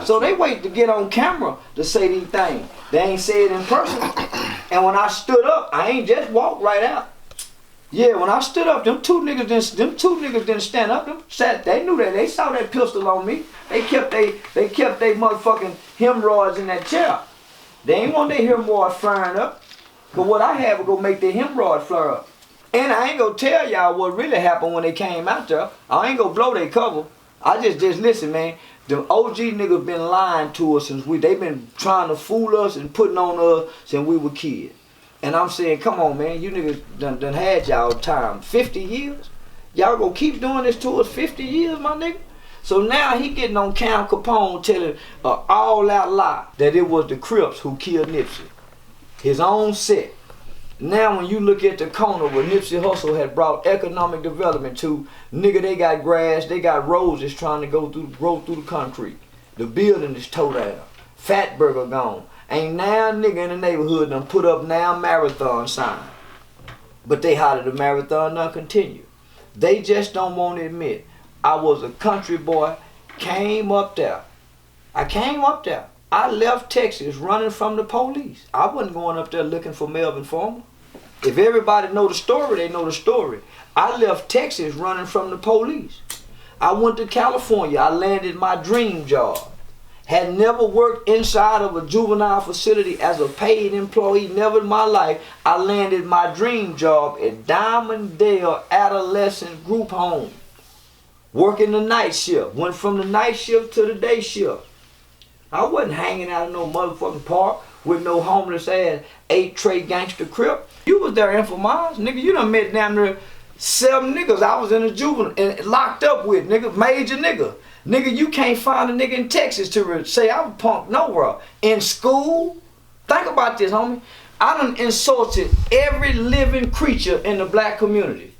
So they wait to get on camera to say these things. They ain't say it in person. And when I stood up, I ain't just walked right out. Yeah, when I stood up, them two niggas didn't stand up. They knew that. They saw that pistol on me. They kept they motherfucking hemorrhoids in that chair. They ain't want their hemorrhoids flaring up. Cause what I had was gonna make their hemorrhoids flare up. And I ain't gonna tell y'all what really happened when they came out there. I ain't gonna blow their cover. I just listen, man. The OG niggas been lying to us since they been trying to fool us and putting on us since we were kids. And I'm saying, come on, man, you niggas done had y'all time. 50 years? Y'all gonna keep doing this to us 50 years, my nigga? So now he getting on Cam Capone telling an all-out lie that it was the Crips who killed Nipsey. His own set. Now when you look at the corner where Nipsey Hussle had brought economic development to, nigga, they got grass, they got roads that's trying to grow through the concrete. The building is tore down. Fatburger gone. Ain't now nigga in the neighborhood done put up now marathon sign. But they how did the marathon not continue? They just don't want to admit. I was a country boy, came up there. I came up there. I left Texas running from the police. I wasn't going up there looking for Melvin Farmer. If everybody know the story, they know the story. I left Texas running from the police. I went to California. I landed my dream job. Had never worked inside of a juvenile facility as a paid employee, never in my life. I landed my dream job at Diamonddale Adolescent Group Home. Working the night shift. Went from the night shift to the day shift. I wasn't hanging out in no motherfucking park with no homeless ass 8-tray gangster crip. You was there, Infominds. Nigga, you done met down there 7 niggas I was in a juvenile and locked up with, nigga, major nigga. Nigga, you can't find a nigga in Texas to say I was punked nowhere. In school, think about this, homie. I done insulted every living creature in the black community.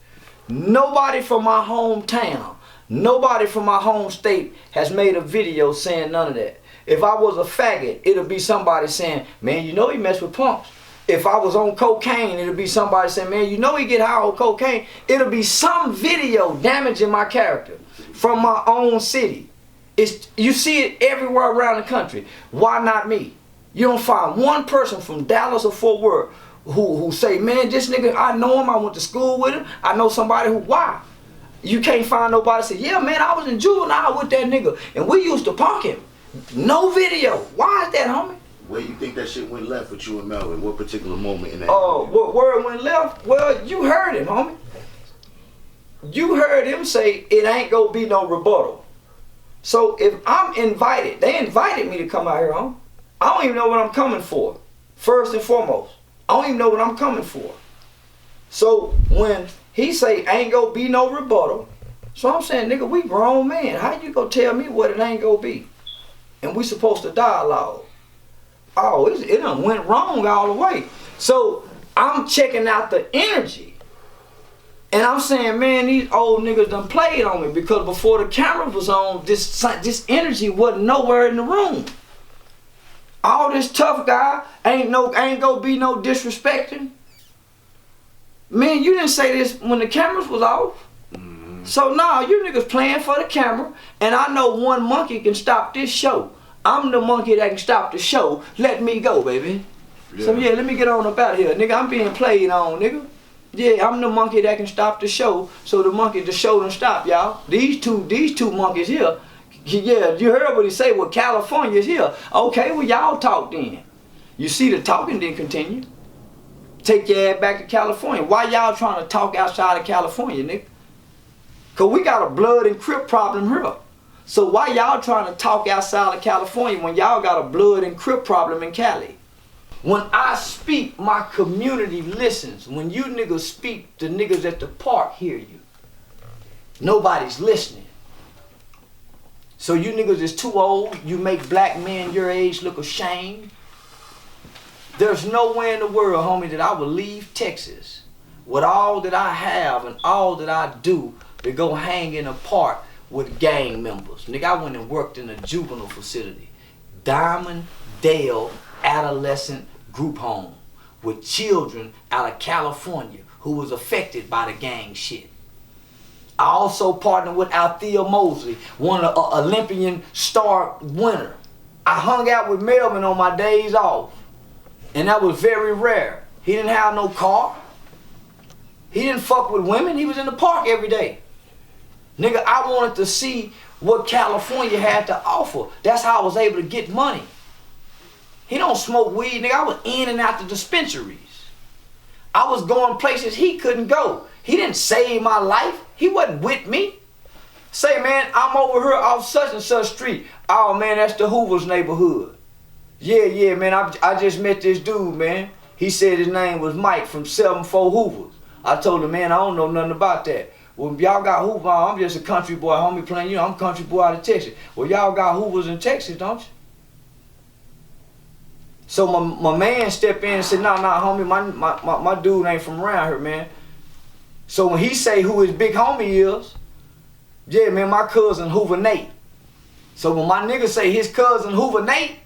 Nobody from my hometown, nobody from my home state has made a video saying none of that. If I was a faggot, it'll be somebody saying, man, you know he messed with punks. If I was on cocaine, it'll be somebody saying, man, you know he get high on cocaine. It'll be some video damaging my character from my own city. You see it everywhere around the country. Why not me? You don't find one person from Dallas or Fort Worth who say, man, this nigga, I know him, I went to school with him, I know somebody who, why? You can't find nobody say, yeah, man, I was in juvenile with that nigga, and we used to punk him. No video. Why is that, homie? Where you think that shit went left with you and Melvin? What particular moment in that? Where it went left? Well, you heard him, homie. You heard him say it ain't gonna be no rebuttal. So if I'm invited, they invited me to come out here, homie. I don't even know what I'm coming for. First and foremost, I don't even know what I'm coming for. So when he say ain't gonna be no rebuttal, so I'm saying, nigga, we grown men. How you gonna tell me what it ain't gonna be? And we supposed to dialogue. Oh, it done went wrong all the way. So I'm checking out the energy. And I'm saying, man, these old niggas done played on me because before the camera was on, this energy wasn't nowhere in the room. All this tough guy ain't gonna be no disrespecting. Man, you didn't say this when the cameras was off. So now you niggas playing for the camera, and I know one monkey can stop this show. I'm the monkey that can stop the show. Let me go, baby. Yeah. So yeah, let me get on up out here, nigga. I'm being played on, nigga. Yeah, I'm the monkey that can stop the show. So the show done stop, y'all. These two monkeys here. Yeah, you heard what he say. Well, California's here. Okay, well y'all talk then. You see, the talking didn't continue. Take your ass back to California. Why y'all trying to talk outside of California, nigga? Cause we got a blood and Crip problem here. So why y'all trying to talk outside of California when y'all got a blood and Crip problem in Cali? When I speak, my community listens. When you niggas speak, the niggas at the park hear you. Nobody's listening. So you niggas is too old. You make black men your age look ashamed. There's nowhere in the world, homie, that I would leave Texas with all that I have and all that I do to go hang in a park with gang members. Nigga, I went and worked in a juvenile facility. Diamonddale Adolescent Group Home with children out of California who was affected by the gang shit. I also partnered with Althea Mosley, one of the Olympian star winner. I hung out with Melvin on my days off. And that was very rare. He didn't have no car. He didn't fuck with women. He was in the park every day. Nigga, I wanted to see what California had to offer. That's how I was able to get money. He don't smoke weed, nigga. I was in and out the dispensaries. I was going places he couldn't go. He didn't save my life. He wasn't with me. Say, man, I'm over here off such and such street. Oh, man, that's the Hoover's neighborhood. Yeah, man, I just met this dude, man. He said his name was Mike from 74 Hoovers. I told him, man, I don't know nothing about that. Well, y'all got Hoover, I'm just a country boy, homie, playing, you know, I'm a country boy out of Texas. Well, y'all got Hoovers in Texas, don't you? So my man stepped in and said, nah, homie, my dude ain't from around here, man. So when he say who his big homie is, yeah, man, my cousin Hoover Nate. So when my nigga say his cousin Hoover Nate,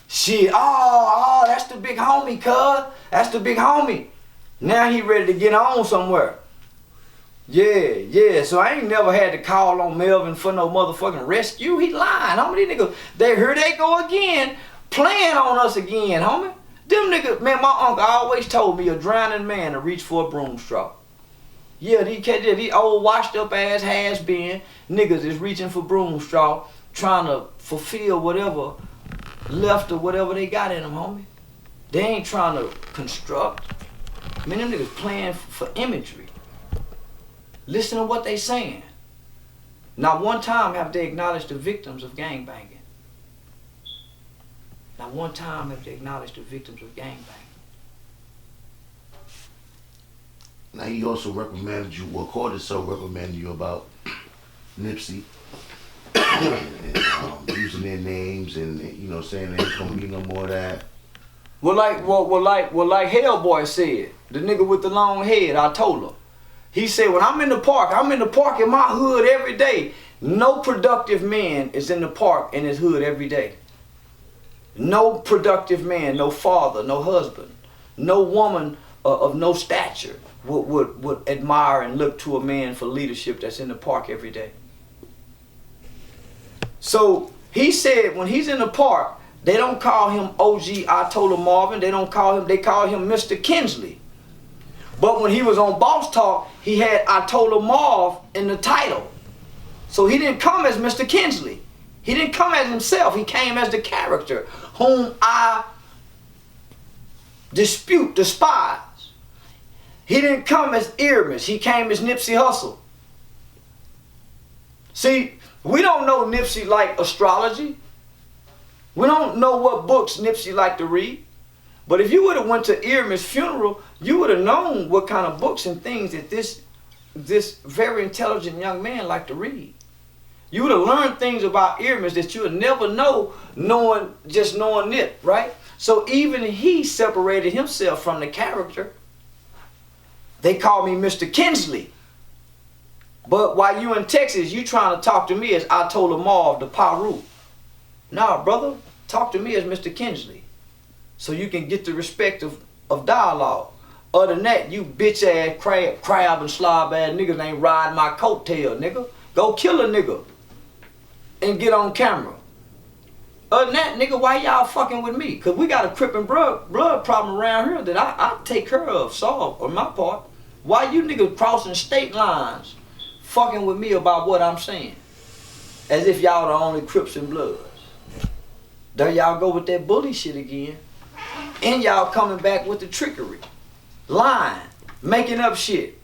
shit, oh, that's the big homie, cuz. That's the big homie. Now he ready to get on somewhere. Yeah, so I ain't never had to call on Melvin for no motherfucking rescue. He lying, homie. These niggas, here they go again, playing on us again, homie. Them niggas, man, my uncle always told me a drowning man to reach for a broom straw. Yeah, these old washed up ass has-been niggas is reaching for broom straw, trying to fulfill whatever left or whatever they got in them, homie. They ain't trying to construct. Man, them niggas playing for imagery. Listen to what they saying. Not one time have they acknowledged the victims of gangbanging. Not one time have they acknowledged the victims of gangbanging. Now he also reprimanded you, well, Cortisol reprimanded you about Nipsey and, using their names and, you know, saying there ain't gonna be no more of that. Well, like Hellboy said, the nigga with the long head, I told him. He said, when I'm in the park in my hood every day. No productive man is in the park in his hood every day. No productive man, no father, no husband, no woman of no stature would admire and look to a man for leadership that's in the park every day. So he said when he's in the park, they don't call him OG Atola Marvin, they call him Mr. Kinsley. But when he was on Boss Talk, he had Atola Marv in the title. So he didn't come as Mr. Kinsley. He didn't come as himself, he came as the character whom I despise. He didn't come as Earmus, he came as Nipsey Hussle. See, we don't know Nipsey like astrology. We don't know what books Nipsey liked to read. But if you would have went to Earmus' funeral, you would have known what kind of books and things that this very intelligent young man liked to read. You would have learned things about Earmus that you would never know knowing Nip, right? So even he separated himself from the character. They call me Mr. Kinsley. But while you in Texas, you trying to talk to me as Atola Marv, the Paru. Nah, brother, talk to me as Mr. Kinsley. So you can get the respect of dialogue. Other than that, you bitch ass crab and slob ass niggas ain't riding my coattail, nigga. Go kill a nigga and get on camera. Other than that, nigga, why y'all fucking with me? Cause we got a Crip and blood problem around here that I take care of, solve on my part. Why you niggas crossing state lines fucking with me about what I'm saying? As if y'all the only Crips and Bloods. There y'all go with that bully shit again. And y'all coming back with the trickery. Lying. Making up shit.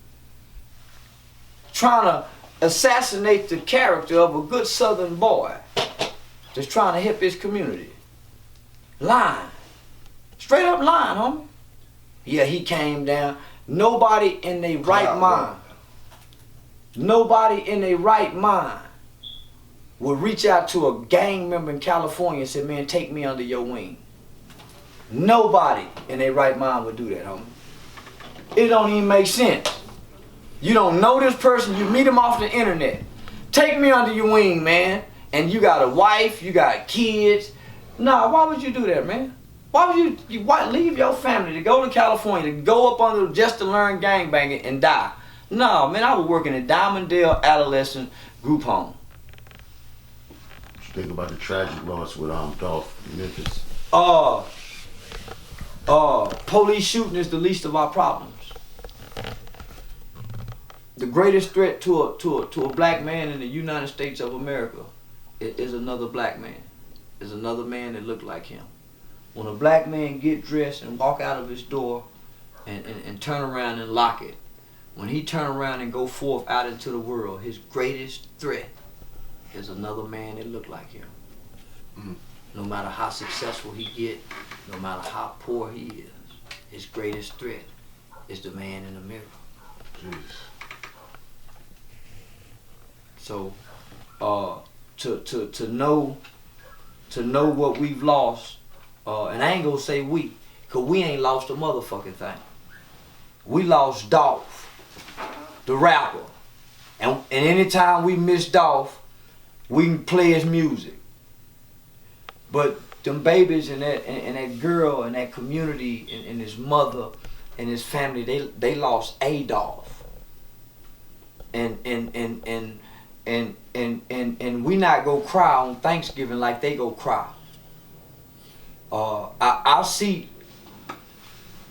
Trying to assassinate the character of a good southern boy that's trying to help his community. Lying. Straight up lying, homie. Yeah, he came down. Nobody in their right mind. Nobody in their right mind would reach out to a gang member in California and say, man, take me under your wing. Nobody in their right mind would do that, homie. It don't even make sense. You don't know this person, you meet him off the internet. Take me under your wing, man. And you got a wife, you got kids. Nah, why would you do that, man? Why would you leave your family to go to California, to go up under just to learn gangbanging and die? No, man, I was working at Diamonddale Adolescent Group Home. think about the tragic loss with Dolph in Memphis? Police shooting is the least of our problems. The greatest threat to a black man in the United States of America is another black man. Is another man that look like him. When a black man get dressed and walk out of his door and turn around and lock it, when he turn around and go forth out into the world, his greatest threat is another man that look like him. No matter how successful he get, no matter how poor he is, his greatest threat is the man in the mirror. Jeez. So, to know what we've lost, and I ain't gonna say we, cause we ain't lost a motherfucking thing. We lost Dolph, the rapper, and anytime we miss Dolph, we can play his music. But them babies and that girl and that community and his mother and his family, they lost Adolf. And we not go cry on Thanksgiving like they go cry. I see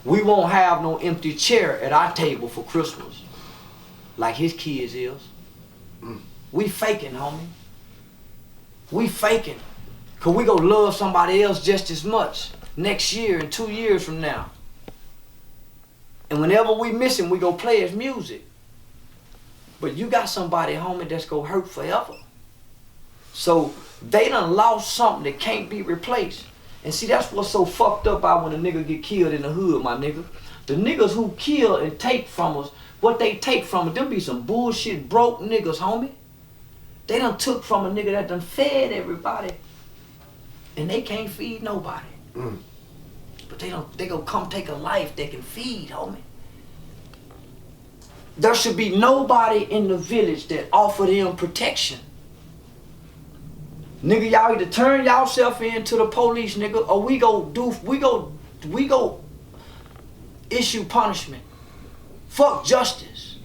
we won't have no empty chair at our table for Christmas like his kids is. We faking, homie. We faking. Cause we gonna love somebody else just as much next year and 2 years from now. And whenever we miss him, we go play his music. But you got somebody, homie, that's gonna hurt forever. So they done lost something that can't be replaced. And see, that's what's so fucked up about when a nigga get killed in the hood, my nigga. The niggas who kill and take from us, what they take from us, them be some bullshit broke niggas, homie. They done took from a nigga that done fed everybody. And they can't feed nobody. But they gonna come take a life they can feed, homie. There should be nobody in the village that offer them protection. Nigga, y'all either turn y'allself in to the police, nigga, or we go issue punishment. Fuck justice.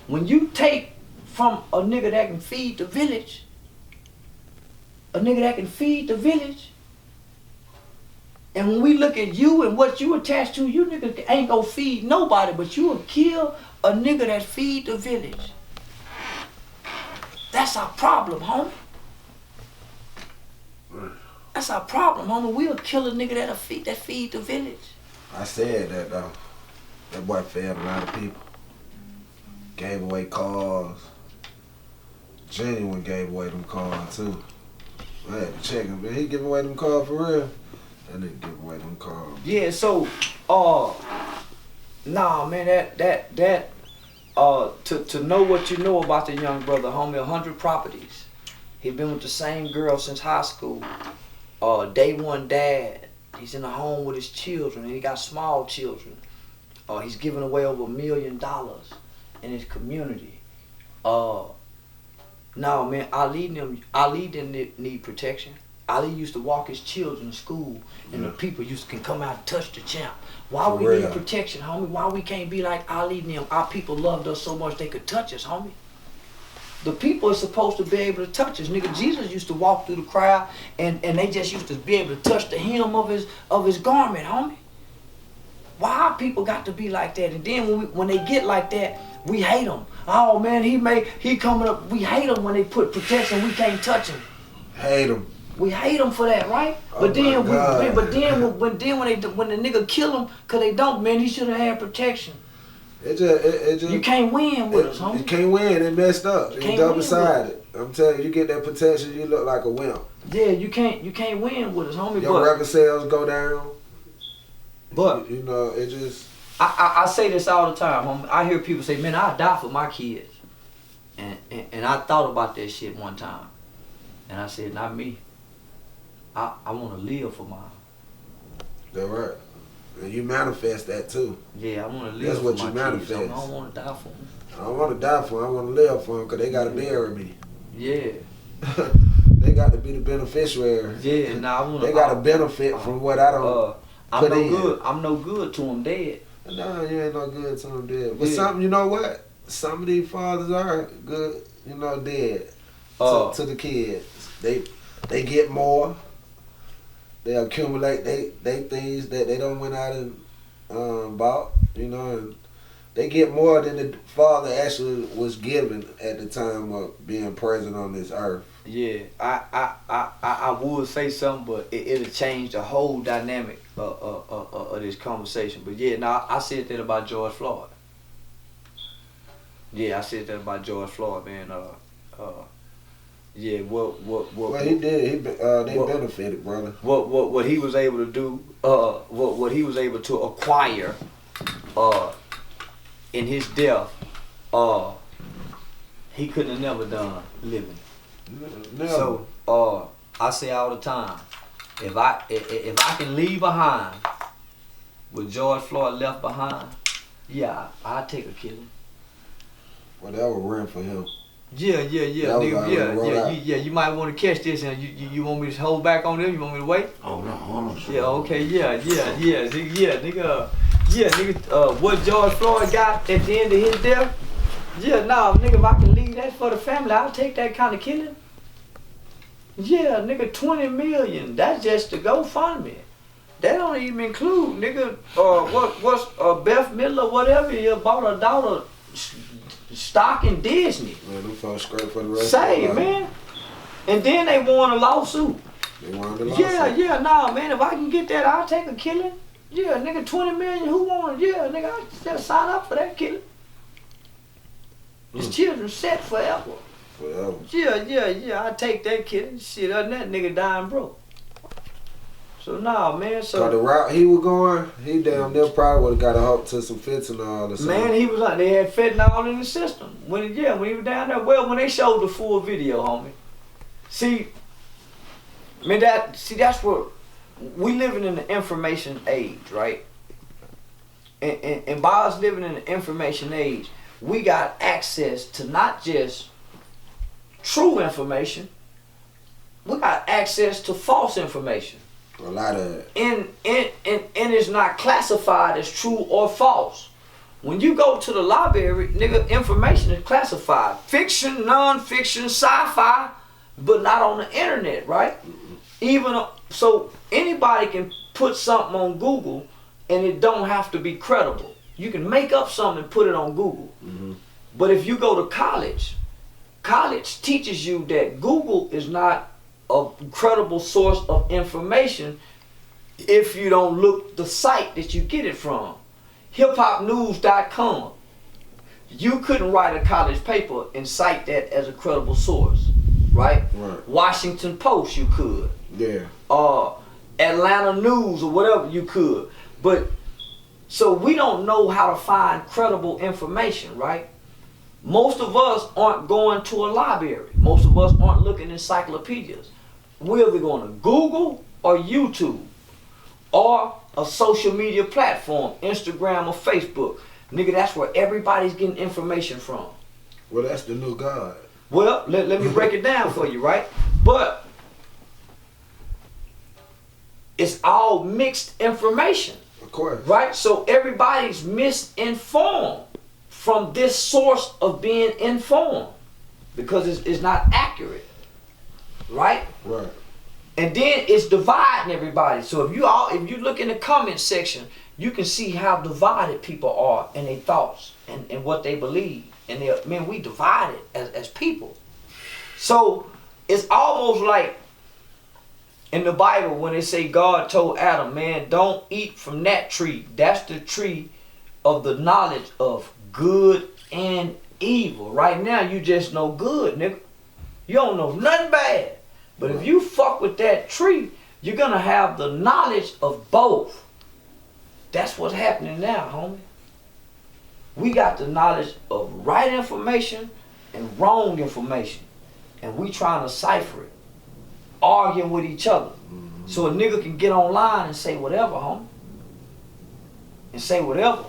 When you take from a nigga that can feed the village, and when we look at you and what you attached to, you nigga ain't gonna feed nobody, but you will kill a nigga that feed the village. That's our problem, homie. That's our problem, homie. We'll kill a nigga that feed the village. I said that though. That boy fed a lot of people. Gave away cars. Genuine gave away them cars too. I had to check him, man. He give away them cars for real. That nigga give away them cars. Yeah, so nah, man, to know what you know about the young brother, homie, 100 properties. He been with the same girl since high school. Day one dad. He's in a home with his children, and he got small children. He's giving away over $1 million in his community. No, man, Ali didn't need protection. Ali used to walk his children to school, and the people can come out and touch the champ. Why For we real. need protection, homie? Why we can't be like Ali and them? Our people loved us so much they could touch us, homie. The people are supposed to be able to touch us. Nigga, Jesus used to walk through the crowd, and they just used to be able to touch the hem of his garment, homie. Why our people got to be like that? And then when they get like that, we hate them. Oh man, he coming up. We hate them when they put protection. We can't touch him. Hate him. We hate them for that, right? Oh But then, my God. when the nigga kill him, cause they don't, man, he should have had protection. It just You can't win with us, You homie. can't win. It messed up. can't It's double win sided. I'm telling you, you get that protection, you look like a wimp. Yeah, you can't win with us, homie. Your record sales go down. But You know, it just. I say this all the time, homie. I hear people say, man, I'll die for my kids. And I thought about that shit one time. And I said, not me. I want to live for mine. That's right. And you manifest that too. Yeah, I want to live That's for what my you kids. manifest. I don't want to die for them. I don't want to die for them. I want to live for them because they got to bury me. Yeah. They got to be the beneficiary. Yeah, nah, I want to. They got to benefit from what I don't I'm put no in. good. I'm no good to them dead. No, you ain't no good to them dead. But Yeah. some, you know what? Some of these fathers are good, dead to the kids. they get more. They accumulate they things that they don't went out and bought, you know, and they get more than the father actually was given at the time of being present on this earth. Yeah, I would say something, but it'll change the whole dynamic of this conversation. But yeah, now I said that about George Floyd. Yeah, I said that about George Floyd, man. Yeah, Well, he did. They benefited, brother. What he was able to do, what he was able to acquire, in his death, he couldn't have never done living. Never. So I say all the time, if I can leave behind what George Floyd left behind, yeah, I'd take a killing. Well, that was rent for him. Yeah, nigga, yeah. You might want to catch this, and you want me to hold back on them? You want me to wait? Oh no, hold on. Yeah, okay, nigga. What George Floyd got at the end of his death? Yeah, nah, nigga, if I can leave that for the family, I'll take that kind of killing. Yeah, nigga, 20 million. That's just the GoFundMe. That don't even include, nigga, what's Beth Midler, whatever, you bought a daughter stock in Disney. Man, them folks scraped for the rest Say, of their life. man. And then they won a lawsuit. They won the lawsuit. Yeah, nah, man, if I can get that, I'll take a killing. Yeah, nigga, 20 million, who won? Yeah, nigga, I just sign up for that killing. His children set forever. Forever. Yeah, I take that killing. Shit, other than that, nigga dying broke. So, nah, man, So the route he was going, he damn near probably would have got a hook to some fentanyl or something. Man, he was like, they had fentanyl in the system. When he was down there, well, when they showed the full video, homie. See, man, that's what, we living in the information age, right? And by us living in the information age, we got access to not just true information, we got access to false information. A lot of it. And it's not classified as true or false. When you go to the library, nigga, information is classified. Fiction, non-fiction, sci-fi, but not on the internet, right? So anybody can put something on Google and it don't have to be credible. You can make up something and put it on Google. Mm-hmm. But if you go to college teaches you that Google is not a credible source of information if you don't look the site that you get it from. hiphopnews.com. You couldn't write a college paper and cite that as a credible source, right? Washington Post, you could. Yeah. Atlanta News or whatever, you could. But so we don't know how to find credible information, right? Most of us aren't going to a library. Most of us aren't looking in encyclopedias. We're either going to Google or YouTube or a social media platform, Instagram or Facebook. Nigga, that's where everybody's getting information from. Well, that's the new God. Well, let me break it down for you, right? But it's all mixed information. Of course. Right? So everybody's misinformed from this source of being informed because it's not accurate. Right? Right. And then it's dividing everybody. So if you look in the comment section, you can see how divided people are in their thoughts and what they believe. And we divided as people. So it's almost like in the Bible when they say God told Adam, man, don't eat from that tree. That's the tree of the knowledge of good and evil. Right now you just know good, nigga. You don't know nothing bad. But if you fuck with that tree, you're gonna have the knowledge of both. That's what's happening now, homie. We got the knowledge of right information and wrong information. And we trying to cipher it. Arguing with each other. Mm-hmm. So a nigga can get online and say whatever, homie. And say whatever.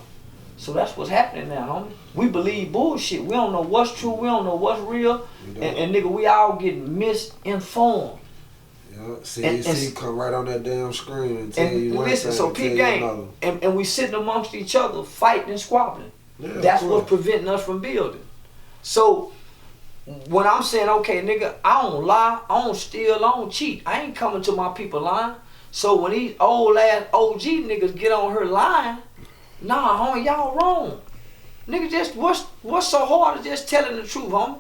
So that's what's happening now, homie. We believe bullshit. We don't know what's true. We don't know what's real. And nigga, we all getting misinformed. Yeah, CDC come right on that damn screen and tell you one listen, thing so and peep tell you game. another. And we sitting amongst each other, fighting and squabbling. Yeah, that's what's preventing us from building. So when I'm saying, okay, nigga, I don't lie, I don't steal, I don't cheat. I ain't coming to my people lying. So when these old ass OG niggas get on her lying, nah, homie, y'all wrong. Nigga, just what's so hard as just telling the truth, homie?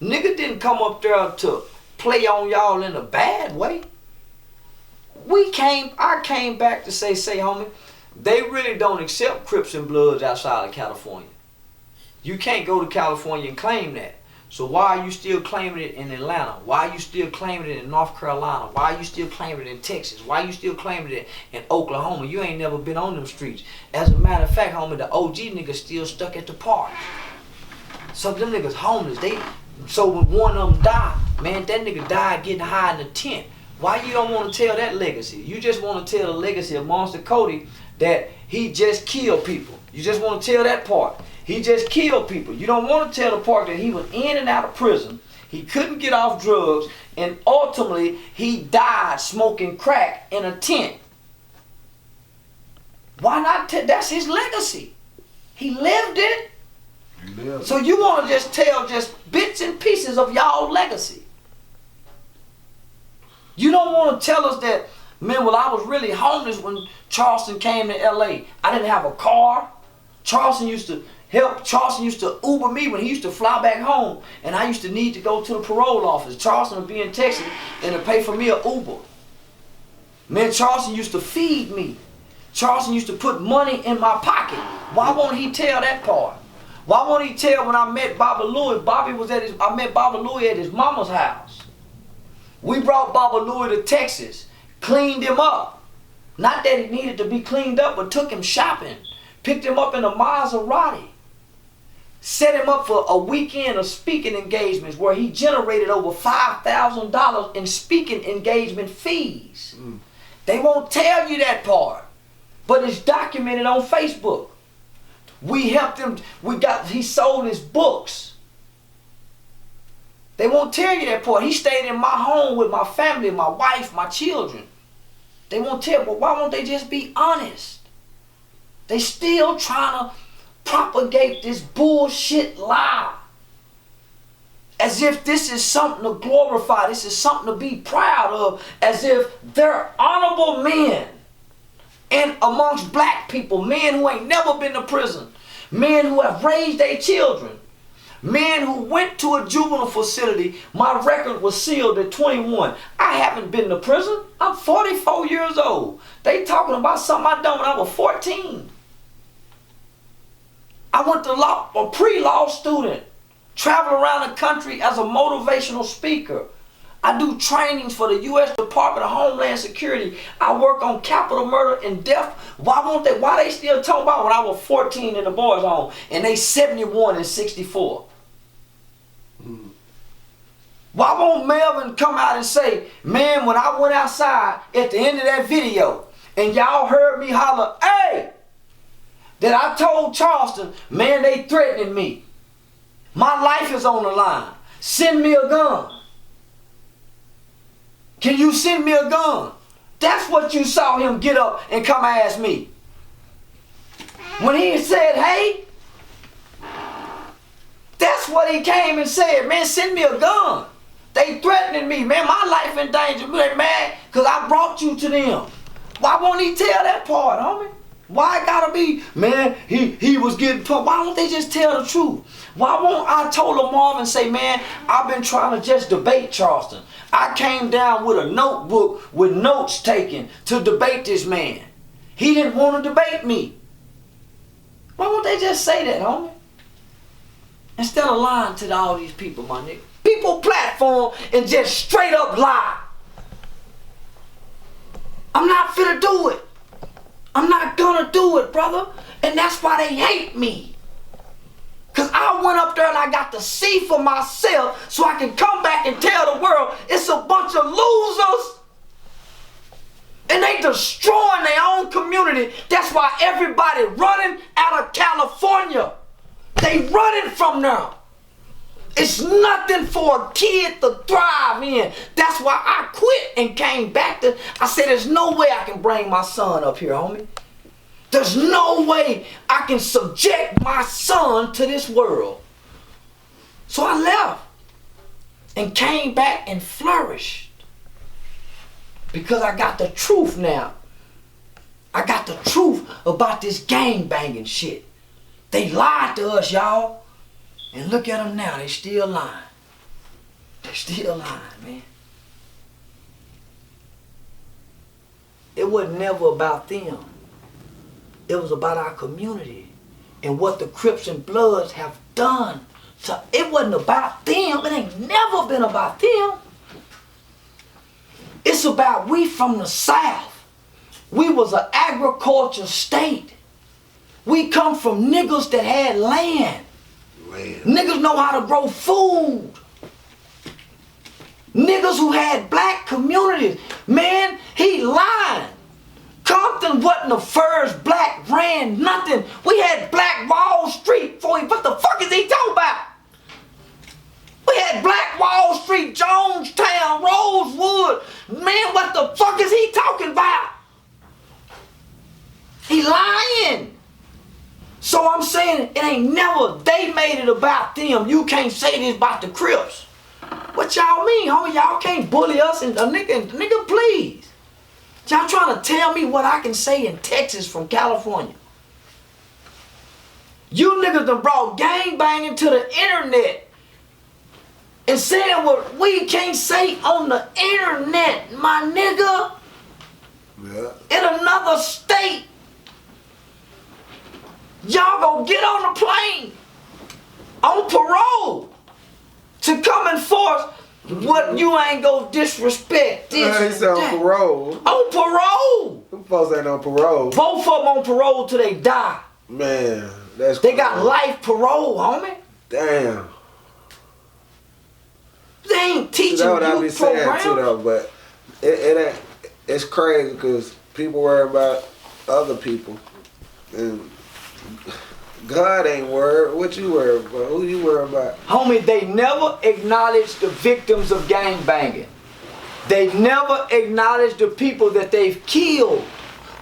Nigga didn't come up there to play on y'all in a bad way. I came back to say, homie, they really don't accept Crips and Bloods outside of California. You can't go to California and claim that. So why are you still claiming it in Atlanta? Why are you still claiming it in North Carolina? Why are you still claiming it in Texas? Why are you still claiming it in Oklahoma? You ain't never been on them streets. As a matter of fact, homie, the OG niggas still stuck at the park. So them niggas homeless. So when one of them died, man, that nigga died getting high in the tent. Why you don't want to tell that legacy? You just want to tell the legacy of Monster Cody that he just killed people. You just want to tell that part. He just killed people. You don't want to tell the part that he was in and out of prison. He couldn't get off drugs, and ultimately he died smoking crack in a tent. Why not? That's his legacy. He lived it. So you want to just tell just bits and pieces of y'all legacy. You don't want to tell us that, man, well, I was really homeless when Charleston came to LA. I didn't have a car. Charleston used to Uber me when he used to fly back home, and I used to need to go to the parole office. Charleston would be in Texas and to pay for me an Uber. Man, Charleston used to feed me. Charleston used to put money in my pocket. Why won't he tell that part? Why won't he tell when I met Baba Louie? I met Baba Louie at his mama's house. We brought Baba Louie to Texas, cleaned him up. Not that he needed to be cleaned up, but took him shopping. Picked him up in a Maserati. Set him up for a weekend of speaking engagements where he generated over $5,000 in speaking engagement fees. They won't tell you that part, but it's documented on Facebook. We helped him, he sold his books. They won't tell you that part. He stayed in my home with my family, my wife, my children. They won't tell, but why won't they just be honest? They still trying to propagate this bullshit lie. As if this is something to glorify, this is something to be proud of, as if they're honorable men. And amongst black people, men who ain't never been to prison, men who have raised their children, men who went to a juvenile facility. My record was sealed at 21. I haven't been to prison. I'm 44 years old. They talking about something I done when I was 14. I went to law, a pre-law student, travel around the country as a motivational speaker. I do trainings for the U.S. Department of Homeland Security. I work on capital murder and death. Why they still talking about when I was 14 in the boys' home and they 71 and 64? Why won't Melvin come out and say, man, when I went outside at the end of that video and y'all heard me holler, hey, that I told Charleston, man, they threatening me. My life is on the line. Send me a gun. Can you send me a gun? That's what you saw him get up and come ask me. When he said, hey, that's what he came and said, man, send me a gun. They threatening me, man, my life in danger. They mad because I brought you to them. Why won't he tell that part, homie? Why it gotta be, man, he was getting pumped? Why don't they just tell the truth? Why won't I told Marvin say, man, I've been trying to just debate Charleston. I came down with a notebook with notes taken to debate this man. He didn't want to debate me. Why won't they just say that, homie? Instead of lying to all these people, my nigga. People platform and just straight up lie. I'm not finna do it. I'm not gonna do it, brother. And that's why they hate me. Because I went up there and I got to see for myself so I can come back and tell the world it's a bunch of losers. And they destroying their own community. That's why everybody running out of California. They running from there. It's nothing for a kid to thrive in. That's why I quit and came back to, I said, there's no way I can bring my son up here, homie. There's no way I can subject my son to this world. So I left. and came back and flourished. Because I got the truth now. I got the truth about this gang banging shit. They lied to us, y'all. And look at them now, they still lying. They still lying, man. It was never about them. It was about our community and what the Crips and Bloods have done. So it wasn't about them. It ain't never been about them. It's about we from the South. We was an agriculture state. We come from niggas that had land. Niggas know how to grow food. Niggas who had black communities. Man, he lying. Compton wasn't the first black ran nothing. We had Black Wall Street before he, what the fuck is he talking about? We had Black Wall Street, Jonestown, Rosewood. Man, what the fuck is he talking about? He lying. So I'm saying it ain't never, they made it about them. You can't say this about the Crips. What y'all mean, homie? Y'all can't bully us and nigga, please. Y'all trying to tell me what I can say in Texas from California. You niggas done brought gangbanging to the internet and saying what we can't say on the internet, my nigga. Yeah. In another state. Y'all gonna get on the plane on parole to come and force what you ain't gonna disrespect this. He said on parole. On parole. Them folks ain't on parole. Both of them on parole till they die. Man, that's They got life parole, homie. Damn. They ain't teaching That's what I be you saying programs. too, though. But it ain't. It's crazy because people worry about other people, and God ain't worried. What you worry about? Who you worry about? Homie, they never acknowledge the victims of gangbanging. They never acknowledge the people that they've killed.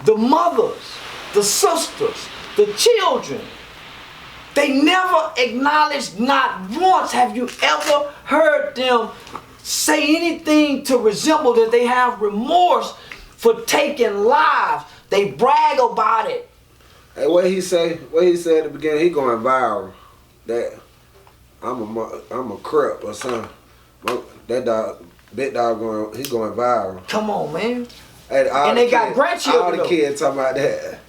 The mothers, the sisters, the children. They never acknowledge, not once have you ever heard them say anything to resemble that they have remorse for taking lives. They brag about it. Hey, what he say at the beginning, he going viral. That I'm a Crip or something. That dog, big dog he going viral. Come on, man. And they got grandchildren. All the kids talking about that.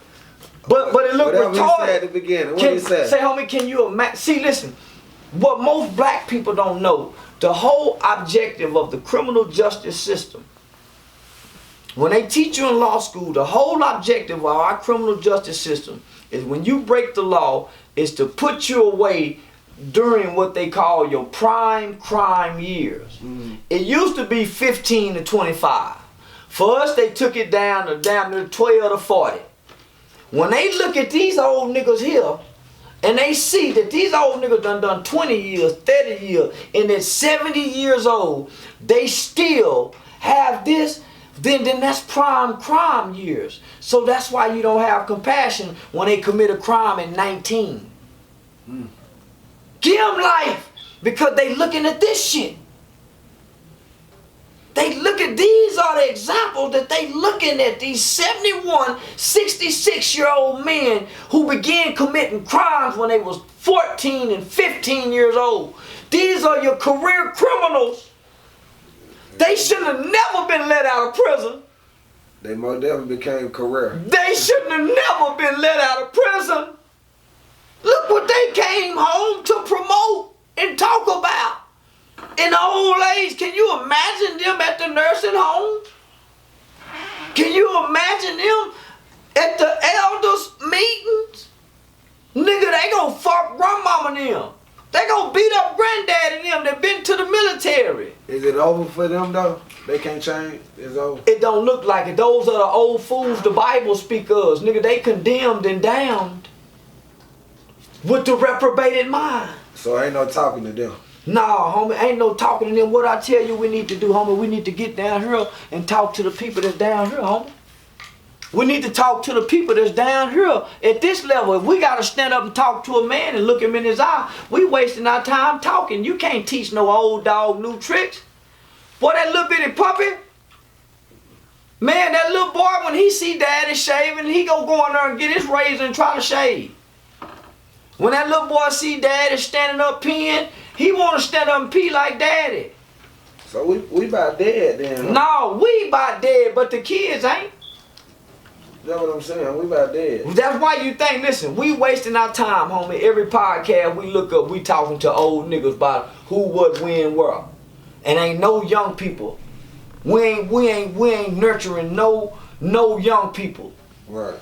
But it look Whatever retarded. he said at the beginning. What he said? Say, homie, can you imagine? See, listen. What most black people don't know, the whole objective of the criminal justice system, when they teach you in law school, the whole objective of our criminal justice system is when you break the law is to put you away during what they call your prime crime years. Mm. It used to be 15 to 25. For us, they took it down to damn near 12 to 40. When they look at these old niggas here, and they see that these old niggas done 20 years, 30 years, and they're 70 years old, they still have this, then that's prime crime years. So that's why you don't have compassion when they commit a crime at 19. Mm. Give them life, because they looking at this shit. They look at, these are the examples that they looking at, these 71, 66-year-old men who began committing crimes when they was 14 and 15 years old. These are your career criminals. They should have never been let out of prison. They most definitely became career. They shouldn't have never been let out of prison. Look what they came home to promote and talk about. In the old age, can you imagine them at the nursing home? Can you imagine them at the elders meetings? Nigga, they gonna fuck grandmama and them. They gonna beat up granddad and them that been to the military. Is it over for them though? They can't change? It's over? It don't look like it. Those are the old fools the Bible speaks of. Nigga, they condemned and damned with the reprobated mind. So ain't no talking to them. Nah, homie, ain't no talking to them. What I tell you we need to do, homie, we need to get down here and talk to the people that's down here, homie. We need to talk to the people that's down here at this level. If we gotta stand up and talk to a man and look him in his eye, we wasting our time talking. You can't teach no old dog new tricks. Boy, that little bitty puppy, man, that little boy, when he see daddy shaving, he go in there and get his razor and try to shave. When that little boy see daddy standing up peeing, he want to stand up and pee like daddy. So we about dead then. Huh? No, we about dead, but the kids ain't. That's what I'm saying. We about dead. That's why you think, listen, we wasting our time, homie. Every podcast we look up, we talking to old niggas about who, what, when, where. And ain't no young people. We ain't nurturing no young people. Right.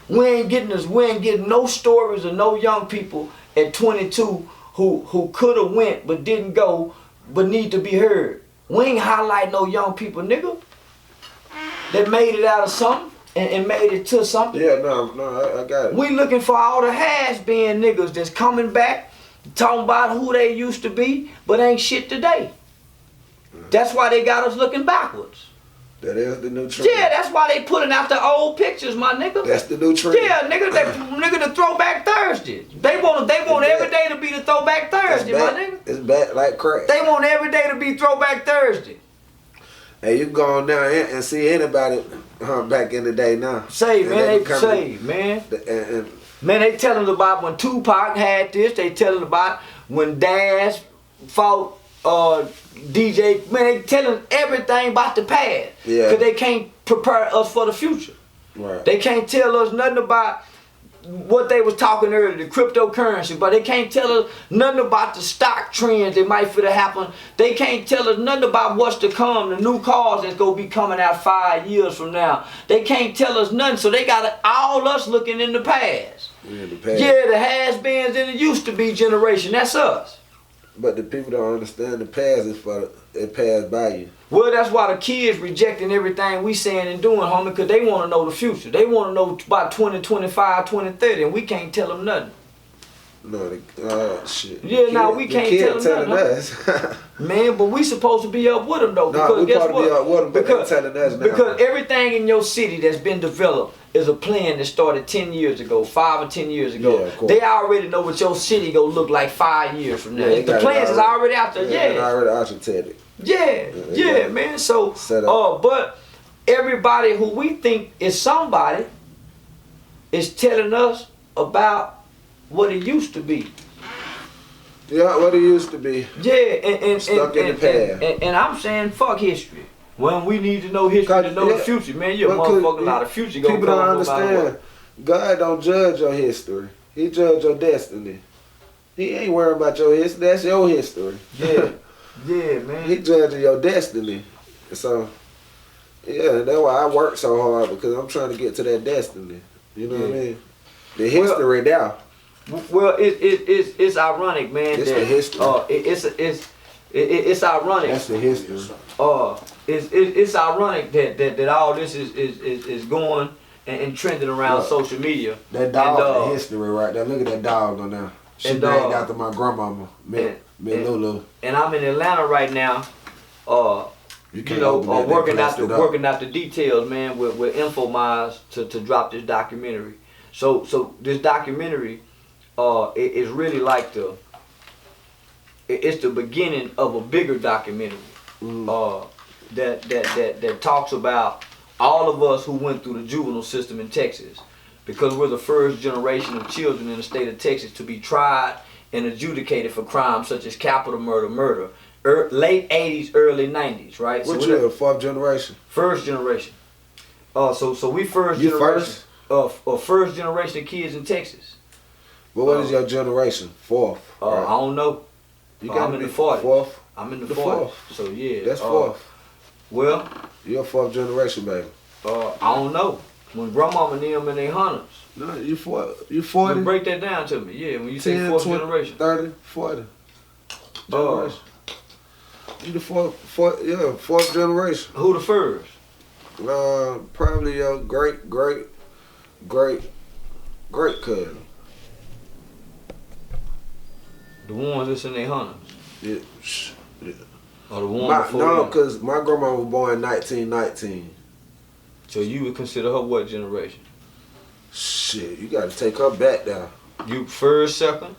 We ain't getting no stories of no young people at 22 who could have went but didn't go but need to be heard. We ain't highlight no young people, nigga, that made it out of something and made it to something. Yeah, no, I got it. We looking for all the has-been niggas that's coming back, talking about who they used to be, but ain't shit today. That's why they got us looking backwards. That is the new trend. Yeah, that's why they putting out the old pictures, my nigga. That's the new trend. Yeah, nigga, the Throwback Thursday. They want every day to be the Throwback Thursday, my nigga. It's back like crack. They want every day to be Throwback Thursday. Hey, you can go on down and see anybody back in the day now. Man. Man, they telling about when Tupac had this. They telling about when Dash fought DJ. Man, they telling everything about the past. Yeah. Because they can't prepare us for the future. Right. They can't tell us nothing about what they was talking earlier, the cryptocurrency, but they can't tell us nothing about the stock trends that might fit to happen. They can't tell us nothing about what's to come, the new cars that's gonna be coming out 5 years from now. They can't tell us nothing, so they got all us looking in the past. Yeah, the past. Yeah, the has-beens and the used to be generation, that's us. But the people don't understand the past is for it passed by you. Well, that's why the kids rejecting everything we saying and doing, homie, because they want to know the future. They want to know about 2025, 2030, and we can't tell them nothing. No, shit. Yeah, now we can't tell them nothing. Us. Man, but we supposed to be up with them, though. No, Because we guess supposed to be what? up with them, but because, they telling us now. Because everything in your city that's been developed is a plan that started 10 years ago, 5 or 10 years ago. Yeah, of course. They already know what your city gonna look like 5 years from now. Yeah, The plans is already out there, They already architected. Yeah, man. So, but everybody who we think is somebody is telling us about what it used to be. Yeah, what it used to be. Yeah, and Stuck in the past. And I'm saying fuck history. Well, we need to know history to know the future, man. You're a motherfucking lot of future gonna people come don't no matter understand. what. God don't judge your history. He judge your destiny. He ain't worrying about your history. That's your history. Yeah. Yeah, man. He judging your destiny. So, yeah, that's why I work so hard, because I'm trying to get to that destiny. You know what I mean? The history now. Well, it's ironic, man. It's the history. It's ironic. That's the history. It's ironic that all this is going and trending around social media. That dog, the history right there. Look at that dog on there. She named after my grandmama, Lulu. And I'm in Atlanta right now. Working out the details, man, with Infominds to drop this documentary. So this documentary is really like it's the beginning of a bigger documentary that talks about all of us who went through the juvenile system in Texas, because we're the first generation of children in the state of Texas to be tried and adjudicated for crimes such as capital murder, late 80s, early 90s, right? What you the fourth generation? First generation. So we first you generation first generation of kids in Texas. Well, what is your generation? Fourth. Right? I don't know. I'm in the 40s. Fourth. I'm in the 40s. So yeah. That's fourth. Well, you're fourth generation, baby. I don't know. When grandmama and them in their hundreds. No, you 40. Break that down to me. Yeah, when you 10, say fourth 20, generation. 30, 40. Generation. You the fourth generation. Who the first? Probably your great cousin. The ones that's in their hundreds. Yeah. Or the one before No, them? because my grandma was born in 1919. So you would consider her what generation? Shit, you gotta take her back down. You first, second?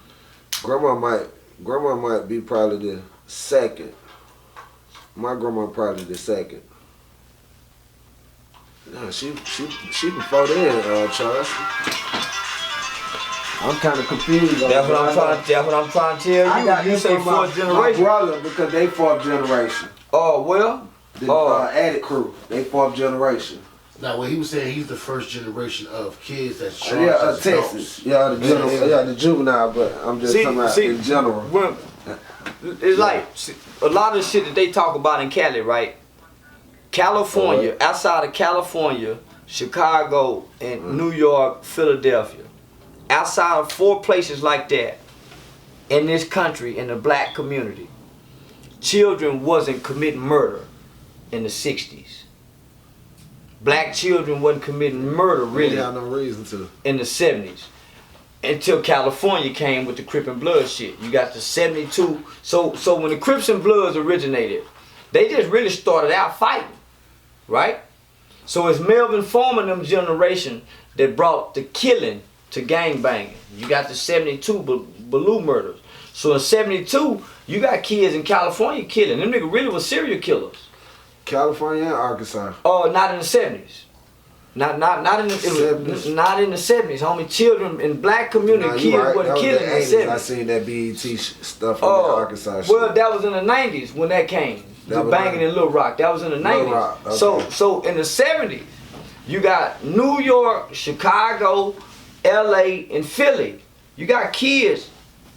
Grandma might be probably the second. My grandma probably the second. No, she before then, Charleston. I'm kind of confused. That's what I'm trying to tell you. You say fourth generation. My brother, because they fourth generation. Oh well. The Addict crew, they fourth generation. Now, what he was saying, he's the first generation of kids that's charged Yeah, as Texas. Yeah, the juvenile, but I'm just talking about in general. It's like a lot of shit that they talk about in Cali, right? California, outside of California, Chicago, and New York, Philadelphia. Outside of 4 places like that in this country, in the black community, children wasn't committing murder in the 60s. Black children wasn't committing murder really They got no reason to. in the 70s. Until California came with the Crip and Blood shit. You got the 72. So when the Crips and Bloods originated, they just really started out fighting, right? So it's Melvin Foreman them generation that brought the killing to gangbanging. You got the 72 Baloo murders. So in 72, you got kids in California killing. Them niggas really were serial killers. California and Arkansas. Oh, not in the 70s. Not in the 70s. Not in the 70s, homie. Children in black community, kids wasn't killing in the 70s. I seen that BET stuff on the Arkansas shit. Well, that was in the 90s when that came. The banging in Little Rock. That was in the 90s. Rock, okay. So in the 70s, you got New York, Chicago, LA, and Philly. You got kids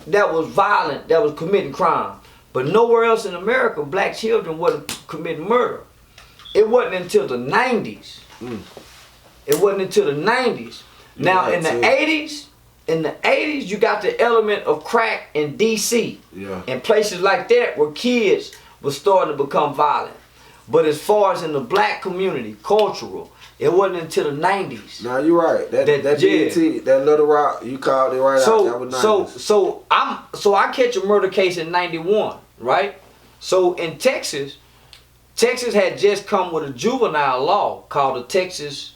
that was violent, that was committing crime. But nowhere else in America, black children wasn't committing murder. It wasn't until the 90s. It wasn't until the 90s. Now in the 80s, you got the element of crack in DC. Yeah. And places like that where kids were starting to become violent. But as far as in the black community, cultural, it wasn't until the 90s. No, you're right. That BET, that Little Rock, you called it right out. That was 90s. So I catch a murder case in 91, right? So in Texas had just come with a juvenile law called the Texas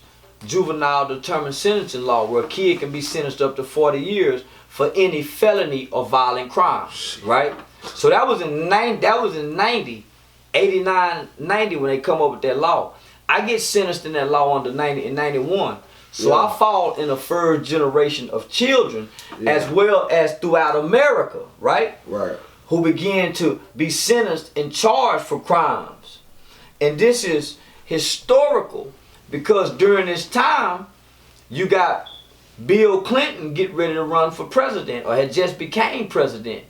Juvenile Determined Sentencing Law, where a kid can be sentenced up to 40 years for any felony or violent crime, right? So that was in 90, 89, 90 when they come up with that law. I get sentenced in that law under 91. So I fall in the first generation of children as well as throughout America, right? Right. Who began to be sentenced and charged for crimes. And this is historical because during this time, you got Bill Clinton get ready to run for president or had just became president.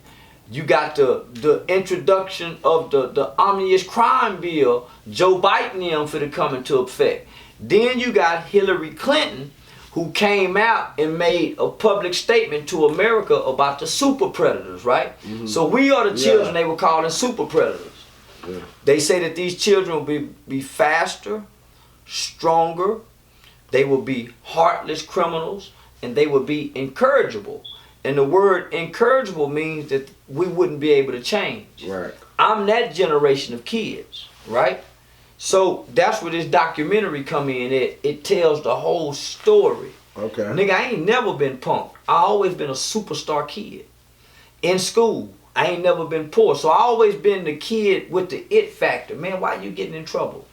You got the introduction of the omnibus crime bill, Joe Biden them for to come into effect. Then you got Hillary Clinton, who came out and made a public statement to America about the super predators, right? So we are the children they were calling super predators. Yeah. They say that these children will be faster, stronger, they will be heartless criminals, and they will be incorrigible. And the word incorrigible means that we wouldn't be able to change. Right. I'm that generation of kids, right? So that's where this documentary come in. It tells the whole story. Okay. Nigga, I ain't never been punked. I always been a superstar kid. In school, I ain't never been poor. So I always been the kid with the it factor. Man, why you getting in trouble?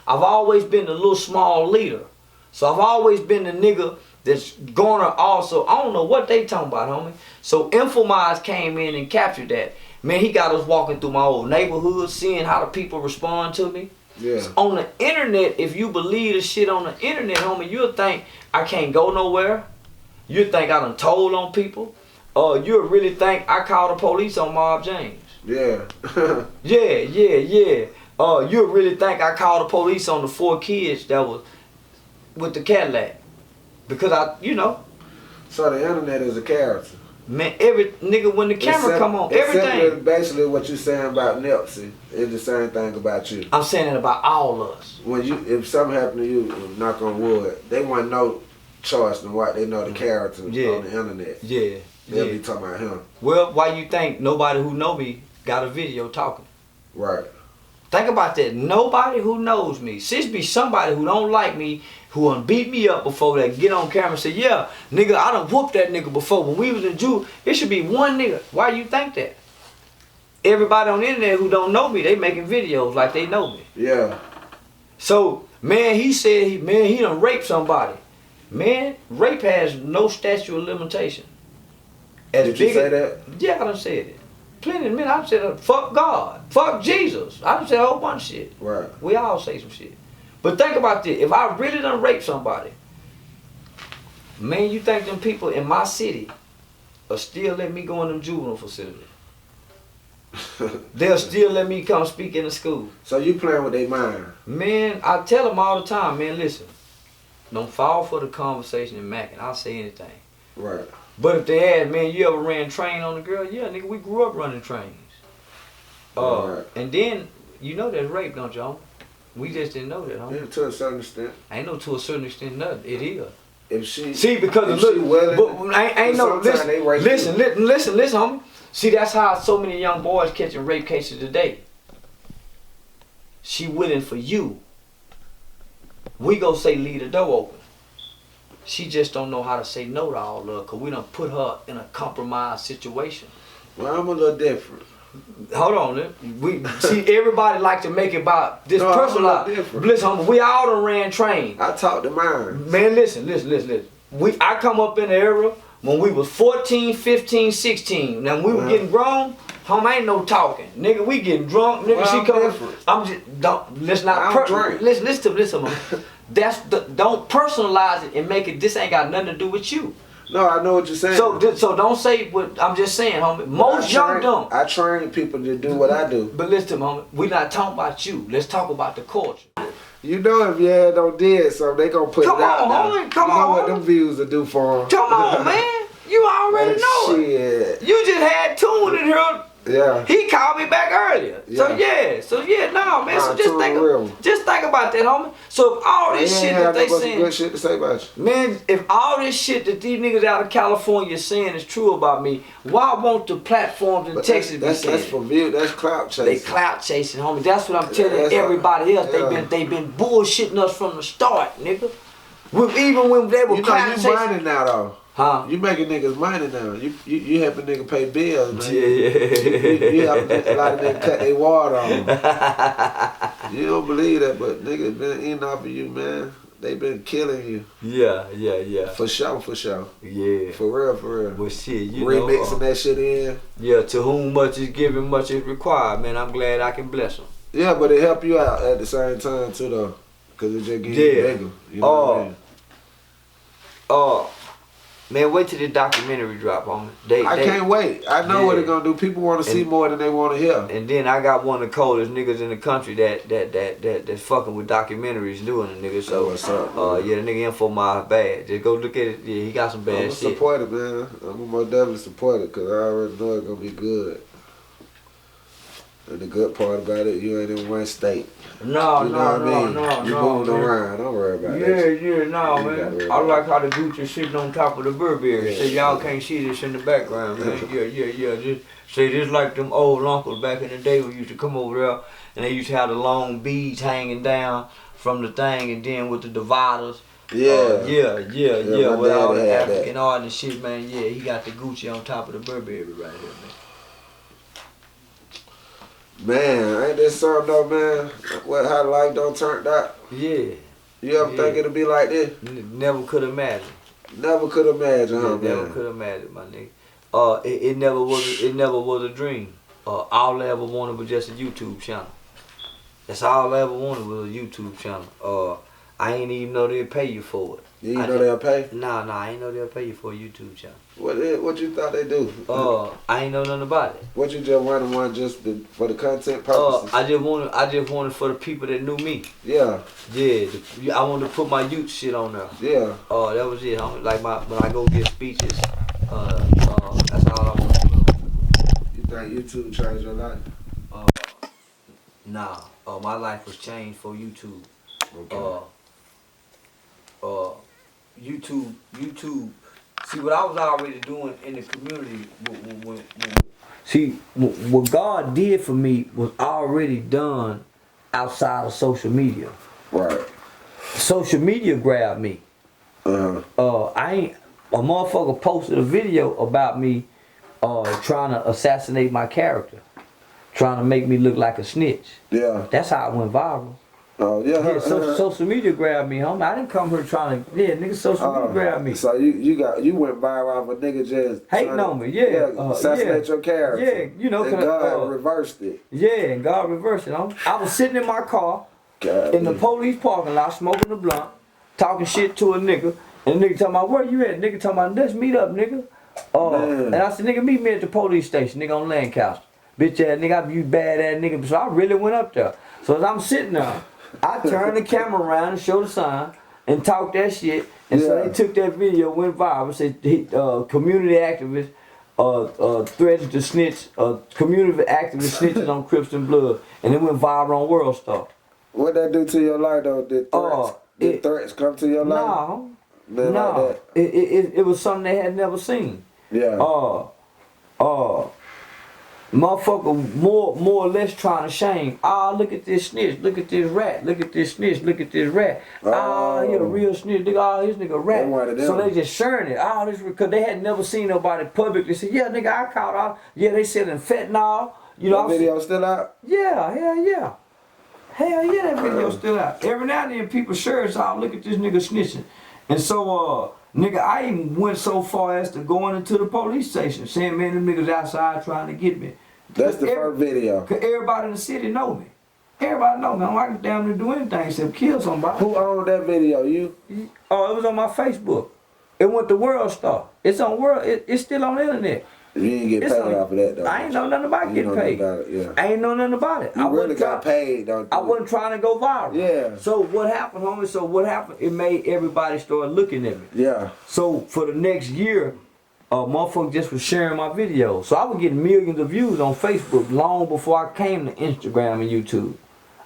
I've always been the little small leader. So I've always been the nigga that's gonna also, I don't know what they talking about, homie. So Infominds came in and captured that. Man, he got us walking through my old neighborhood, seeing how the people respond to me. Yeah. So on the internet, if you believe the shit on the internet, homie, you'll think I can't go nowhere. You'll think I done told on people. You'll really think I called the police on Mob James. Yeah. Yeah. You'll really think I called the police on the 4 kids that was with the Cadillac. Because So the internet is a character. Man, every nigga when the camera come on, everything. Basically what you're saying about Nipsey is the same thing about you. I'm saying it about all of us. If something happened to you, knock on wood, they wouldn't know Charleston White, they know the character on the internet. Yeah. They'll be talking about him. Well, why you think nobody who know me got a video talking? Right. Think about that. Nobody who knows me. Sis be somebody who don't like me, who done beat me up before that get on camera and say, yeah, nigga, I done whooped that nigga before. When we was in Jew, it should be one nigga. Why you think that? Everybody on the internet who don't know me, they making videos like they know me. Yeah. So, man, he said, he done raped somebody. Man, rape has no statute of limitation. Did you say that? Yeah, I done said it. Plenty of men, I said, fuck God, fuck Jesus. I done said a whole bunch of shit. Right. We all say some shit. But think about this. If I really done raped somebody, man, you think them people in my city will still let me go in them juvenile facilities? They'll still let me come speak in the school. So you playing with their mind? Man, I tell them all the time, man, listen, don't fall for the conversation and macking. I'll say anything. Right. But if they ask, man, you ever ran train on a girl? Yeah, nigga, we grew up running trains. Right. And then, you know that's rape, don't you, homie? We just didn't know that, homie. Yeah, to a certain extent. I ain't know to a certain extent nothing. It is. If she See, because if she willing, but I ain't no sometimes they rape listen, homie. See, that's how so many young boys catching rape cases today. She willing for you. We go say leave the door open. She just don't know how to say no to all of her, cause we done put her in a compromised situation. Well, I'm a little different. Hold on, we see everybody like to make it about this No, personal I'm a life. little different. Listen, homie, we all done ran trains. I talk to mine. Man, listen. I come up in the era when we was 14, 15, 16. Now when we were getting grown, homie, ain't no talking. Nigga, we getting drunk. Nigga, Well, she I'm come. different. I'm just don't listen. I don't drink. Listen to homie. Don't personalize it and make it. This ain't got nothing to do with you. No, I know what you're saying. So don't say what I'm just saying, homie. Most young don't. I train people to do what I do. But listen, homie, we not talking about you. Let's talk about the culture. You know if your ass don't did something, they gonna put Come it out on, there. homie, come you know on, what homie. them views will do for them. Come on, man. You already know it. Shit. You just had Tune in here. Yeah. He called me back earlier. So no, man. So just think about that, homie. So if all this shit that they saying, good shit to say about you. man, if all this shit that these niggas out of California saying is true about me, why won't the platforms in Texas be saying? That's for view. That's clout chasing. They clout chasing, homie. That's what I'm telling everybody else. They been bullshitting us from the start, nigga. Even when they were clout chasing. You money now though. Huh? You making niggas money now. You helping niggas pay bills, man. Yeah. You helping a lot of niggas cut their water on. You don't believe that, but niggas been eating off of you, man. They been killing you. Yeah. For sure. Yeah. For real. Well, shit, you remixing that shit in. Yeah, to whom much is given, much is required, man. I'm glad I can bless them. Yeah, but it help you out at the same time too, though, cause it just get you bigger. You know what I mean? Man, wait till the documentary drop, homie. I can't wait. I know what it's gonna do. People want to see more than they want to hear. And then I got one of the coldest niggas in the country that's fucking with documentaries doing it, nigga. So what's up? Yeah, the nigga Infominds bad. Just go look at it. Yeah, he got some bad I'm shit. support it, man. I'm gonna definitely support it because I already know it's gonna be good. And the good part about it, you ain't in one state. No. You moving around. Don't worry about that. Yeah, man. I like how the Gucci sitting on top of the Burberry. So y'all can't see this in the background, man. Yeah. Just like them old uncles back in the day who used to come over there and they used to have the long beads hanging down from the thing and then with the dividers. Yeah. With all the African art and shit, man. Yeah, he got the Gucci on top of the Burberry right here, man. Man, ain't this something though, man? How life don't turn out? Yeah. You ever think it'd be like this? Never could imagine. Never could imagine, huh, man? Never could imagine, my nigga. It never was a dream. All I ever wanted was just a YouTube channel. That's all I ever wanted was a YouTube channel. I ain't even know they'd pay you for it. You didn't know they'll pay? Nah, I ain't know they'll pay you for a YouTube channel. What you thought they do? I ain't know nothing about it. What you just wanted just for the content purposes? I just wanted for the people that knew me. Yeah. Yeah, I wanted to put my youth shit on there. Yeah. That was it, homie. Like when I go give speeches, that's all I want to do. You think YouTube changed your life? Nah. My life was changed for YouTube. Okay. YouTube. See what I was already doing in the community. See what God did for me was already done outside of social media. Right. Social media grabbed me. A motherfucker posted a video about me trying to assassinate my character. Trying to make me look like a snitch. Yeah. That's how it went viral. Oh, yeah. Yeah, social media grabbed me, homie. I didn't come here trying to, nigga, social media grabbed me. So you went viral off a nigga just hating on me, yeah. Assassinate your character. Yeah, you know, and God reversed it. Yeah, and God reversed it, homie. I was sitting in my car in the police parking lot smoking a blunt, talking shit to a nigga, and the nigga talking about, where you at? Nigga talking about, let's meet up, nigga. And I said, nigga, meet me at the police station, nigga, on Lancaster. Bitch ass nigga, you bad ass nigga. So I really went up there. So as I'm sitting there, I turned the camera around and showed the sign and talked that shit. And so they took that video, went viral. Said community activist threatened to snitch, community activist snitches on Crips and Blood. And it went viral on World Star. What that do to your life though? Did threats come to your life? No. Like it was something they had never seen. Yeah. Motherfucker more or less trying to shame. Look at this snitch, look at this rat, look at this snitch, look at this rat. He a real snitch, nigga, this nigga rat. So they just sharing it. This because they had never seen nobody publicly say, yeah, nigga, I caught out. Yeah, they selling fentanyl. You know, that video still out? Yeah, hell yeah. Hell yeah, that video still out. Every now and then people share it, look at this nigga snitching. And so nigga, I even went so far as to going into the police station, saying, man, them niggas outside trying to get me. That's the first video. Cause everybody in the city know me. Everybody know me. I can damn near do anything except kill somebody. Who owned that video? You? Oh, it was on my Facebook. It went to World Star. It's on World. It's still on the internet. You didn't get paid off of that though. I ain't know nothing about getting paid. I ain't know nothing about it. You really got paid, don't you? I wasn't trying to go viral. Yeah. So what happened, homie? So what happened? It made everybody start looking at me. Yeah. So for the next year, motherfucker just was sharing my videos. So I was getting millions of views on Facebook long before I came to Instagram and YouTube.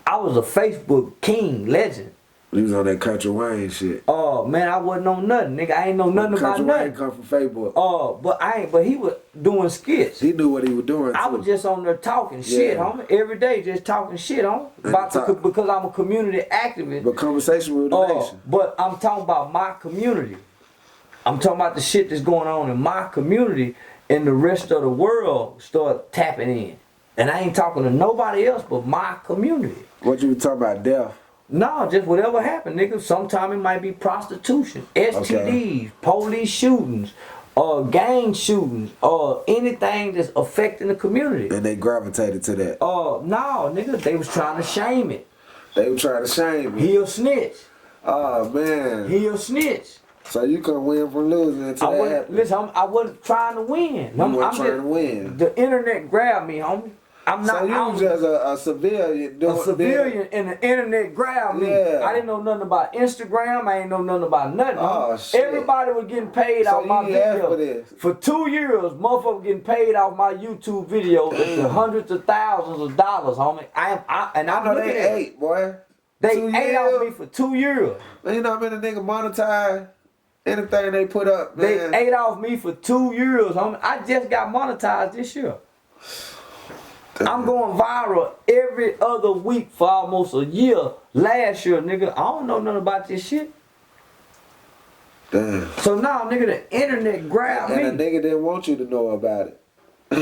I was a Facebook king, legend. You was on that Country Wayne shit. Oh man, I wasn't on nothing, nigga. I ain't know nothing about nothing. Country Wayne come from Facebook. But he was doing skits. He knew what he was doing. I was just on there talking shit, homie. Every day, just talking shit, homie. Because I'm a community activist. But conversation with the nation. But I'm talking about my community. I'm talking about the shit that's going on in my community, and the rest of the world start tapping in. And I ain't talking to nobody else but my community. What you talking about, death? No, just whatever happened, nigga. Sometimes it might be prostitution, STDs, police shootings, gang shootings, or anything that's affecting the community. And they gravitated to that. No, nigga, they was trying to shame it. They were trying to shame it. He a snitch. Oh man. He a snitch. So you couldn't win from losing until that happened. Listen, I wasn't trying to win. I'm trying to win. The internet grabbed me, homie. I'm not. So you was just a civilian. And the internet grabbed me. Yeah. I didn't know nothing about Instagram. I ain't know nothing about nothing. Oh, shit. Everybody was getting paid off my video. For 2 years, motherfuckers getting paid off my YouTube videos for hundreds of thousands of dollars, homie. I know they ate, boy. They ate off me for 2 years. Man, you know how many niggas monetize anything they put up, man? They ate off me for 2 years, homie. I just got monetized this year. I'm going viral every other week for almost a year. Last year, nigga, I don't know nothing about this shit. Damn. So now, nigga, the internet grabbed me. And the nigga didn't want you to know about it.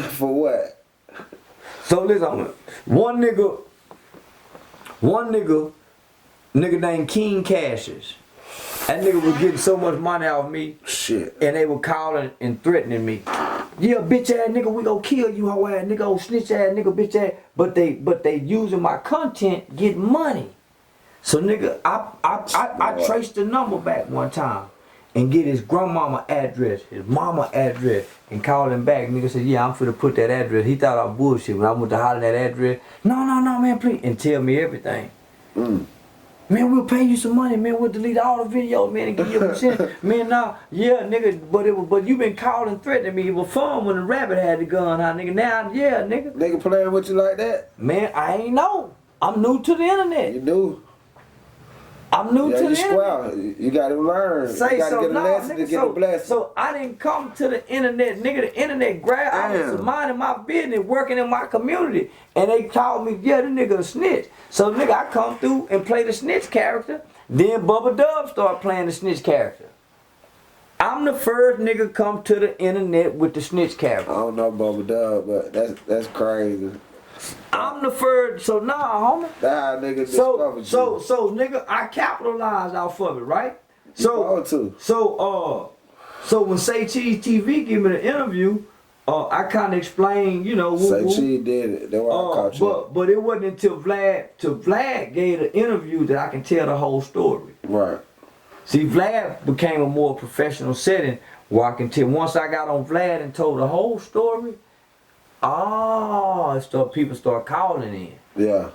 For what? So listen, one nigga named King Cashes. That nigga was getting so much money off me. Shit. And they were calling and threatening me. Yeah, bitch ass nigga, we gon' kill you, hoe ass nigga, old snitch ass nigga, bitch ass. But they using my content, get money. So nigga, I traced the number back one time and get his grandmama address, his mama address, and called him back. Nigga said, yeah, I'm finna put that address. He thought I was bullshit when I went to holler that address. No, man, please. And tell me everything. Man, we'll pay you some money, man. We'll delete all the videos, man, and give you a percent. Man, nah, yeah, nigga, but you been calling, threatening me. It was fun when the rabbit had the gun, huh, nigga? Now, yeah, nigga. Nigga playing with you like that? Man, I ain't know. I'm new to the internet. You knew? I'm new Yeah, to you the square. internet. You gotta learn. You gotta get a lesson to get a blessing. So I didn't come to the internet, nigga. The internet grabbed. I was minding my business, working in my community, and they called me, yeah, this nigga a snitch. So nigga, I come through and play the snitch character. Then Bubba Dub started playing the snitch character. I'm the first nigga come to the internet with the snitch character. I don't know Bubba Dub, but that's crazy. I'm the first, so nah, homie. That how nigga discovered you. So nigga, I capitalized off of it, right? So when Say Cheese TV give me the interview, I kind of explained, you know. Say Cheese did it. That's why I caught you. But it wasn't until Vlad gave the interview that I can tell the whole story. Right. See, Vlad became a more professional setting where I can tell. Once I got on Vlad and told the whole story, people start calling in. Yeah.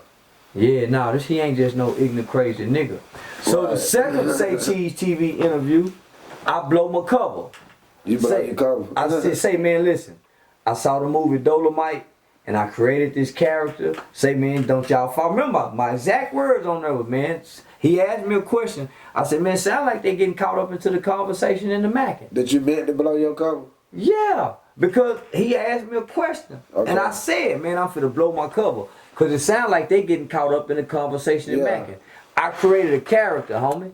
Yeah, nah, he ain't just no ignorant, crazy nigga. So the second Say Cheese TV interview, I blow my cover. You blow your cover. I say, man, listen, I saw the movie Dolomite, and I created this character. Say, man, don't y'all fall. Remember, my exact words on there was, man, he asked me a question. I said, man, sound like they getting caught up into the conversation in the Mackin. Did you meant to blow your cover? Yeah, because he asked me a question. Okay. And I said, man, I'm finna blow my cover. Because it sounds like they getting caught up in the conversation in Mackin. I created a character, homie.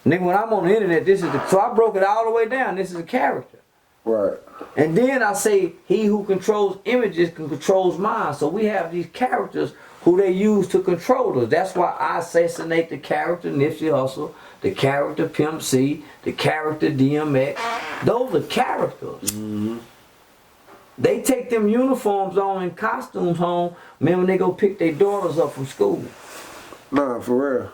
Nigga, when I'm on the internet, so I broke it all the way down. This is a character. Right. And then I say, he who controls images can controls minds. So we have these characters who they use to control us. That's why I assassinate the character Nipsey Hussle, the character Pimp C, the character DMX. Those are characters. Mm-hmm. They take them uniforms on and costumes home, man, when they go pick their daughters up from school. Nah, for real.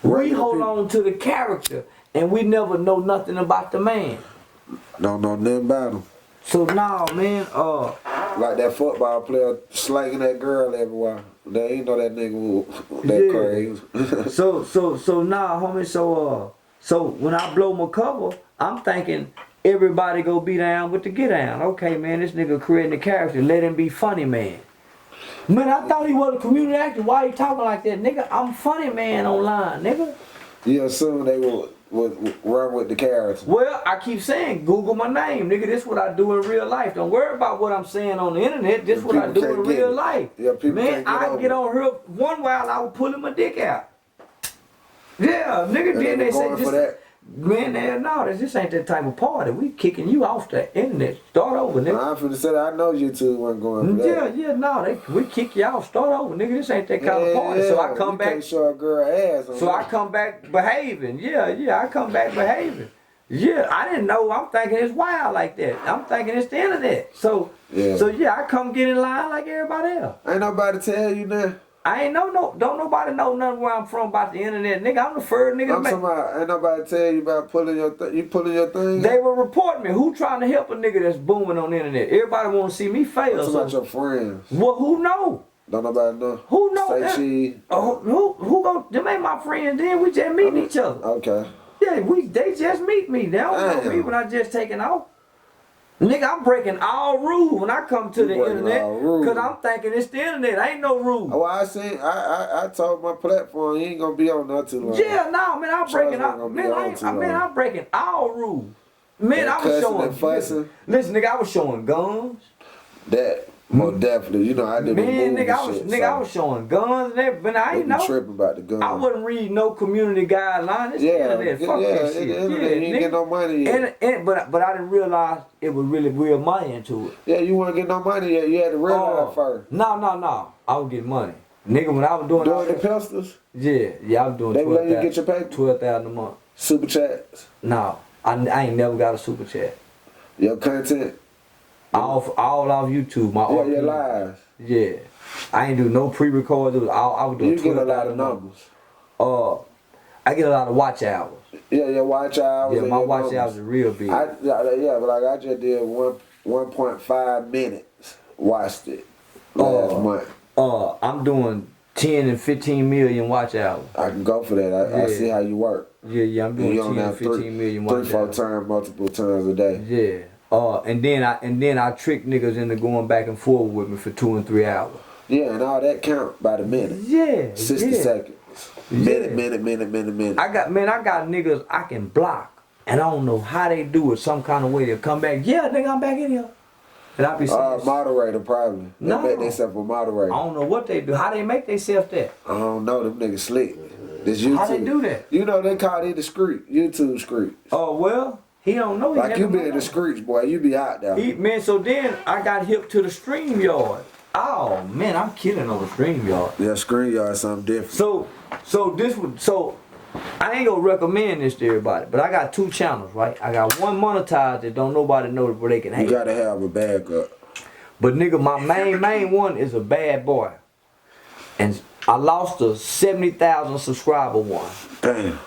We hold on to the character, and we never know nothing about the man. Don't know nothing about him. So nah, man, like that football player slanging that girl everywhere. They ain't know that nigga was that crazy. so nah, homie. So when I blow my cover, I'm thinking everybody go be down with the get down. Okay, man, this nigga creating a character. Let him be funny, man. Man, I thought he was a community actor. Why he talking like that, nigga? I'm funny, man, online, nigga. You assume they would run with the character. Well, I keep saying, Google my name, nigga. This is what I do in real life. Don't worry about what I'm saying on the internet. This is what I do in real life. Yeah, people man, I get on here one while I was pulling my dick out. Yeah, nigga. And then they say, for that. man, this ain't that type of party. We kicking you off the internet. Start over, nigga. I'm finna say that I know you two weren't going for that. We kick you off. Start over, nigga. This ain't that kind of party. So I come back. Can't show a girl ass. So I come back behaving. Yeah, I come back behaving. Yeah, I didn't know. I'm thinking it's wild like that. I'm thinking it's the internet. So I come get in line like everybody else. Ain't nobody tell you nothing. I ain't don't nobody know nothing where I'm from about the internet, nigga. I'm the first nigga. I'm talking about, ain't nobody tell you about pulling your thing. They were reporting me. Who trying to help a nigga that's booming on the internet? Everybody want to see me fail. I'm talking about your friends. Well, who know? Don't nobody know. Who know? Say she. Who go? Them ain't my friends. Then we just meet each other. Okay. Yeah, they just meet me. They don't know me when I just taking off. Nigga, I'm breaking all rules when I come to the internet, cause I'm thinking it's the internet. Ain't no rules. Oh, I told my platform he ain't gonna be on that too long. Yeah, no, man, I'm breaking all. I'm breaking all rules. Man, I was showing. Listen, nigga, I was showing guns. That most definitely, you know, I did. Man, nigga, I was showing guns and everything. But I ain't know. Tripping about the guns. I wasn't reading no community guidelines. It's the internet. Fuck that shit. You ain't get no money yet. But I didn't realize it was really real money into it. Yeah, you weren't getting no money yet. You had to realize first. No. I was getting money. Nigga, when I was doing the pistols? Yeah, I was doing 12,000. They would let you get your paper? 12,000 a month. Super chats? No, I ain't never got a super chat. Your content? All off YouTube. Your lives. Yeah. I ain't do no pre-records. I was doing 12,000 You get a lot of numbers. I get a lot of watch hours. Yeah, your watch hours. Yeah, my watch hours are real big. But like I just did 1.5 minutes. Watched it last month. I'm doing 10 and 15 million watch hours. I can go for that. I see how you work. Yeah, I'm doing 10 and 15 million watch hours. 3-4 times, multiple times a day. Yeah. And then I trick niggas into going back and forth with me for 2 and 3 hours. Yeah, and all that count by the minute. Yeah. 60 seconds. minutes. Yeah. Minute. I got niggas I can block, and I don't know how they do it. Some kind of way they'll come back. Yeah, nigga, I'm back in here. And I be saying, moderator probably. They No. make themselves a moderator. I don't know what they do. How they make themselves that? I don't know, them niggas slick. This YouTube. How they do that? You know they call it the street, YouTube street. Oh well, he don't know. He Like you be in the streets, boy. You be out there. Man, so then I got hip to the StreamYard. Oh man, I'm killing on the StreamYard. Yeah, StreamYard is something different. So I ain't gonna recommend this to everybody, but I got 2 channels, right? I got one monetized that don't nobody know where they can hate. You gotta have a backup. But nigga, my main one is a bad boy. And I lost a 70,000 subscriber one. Damn.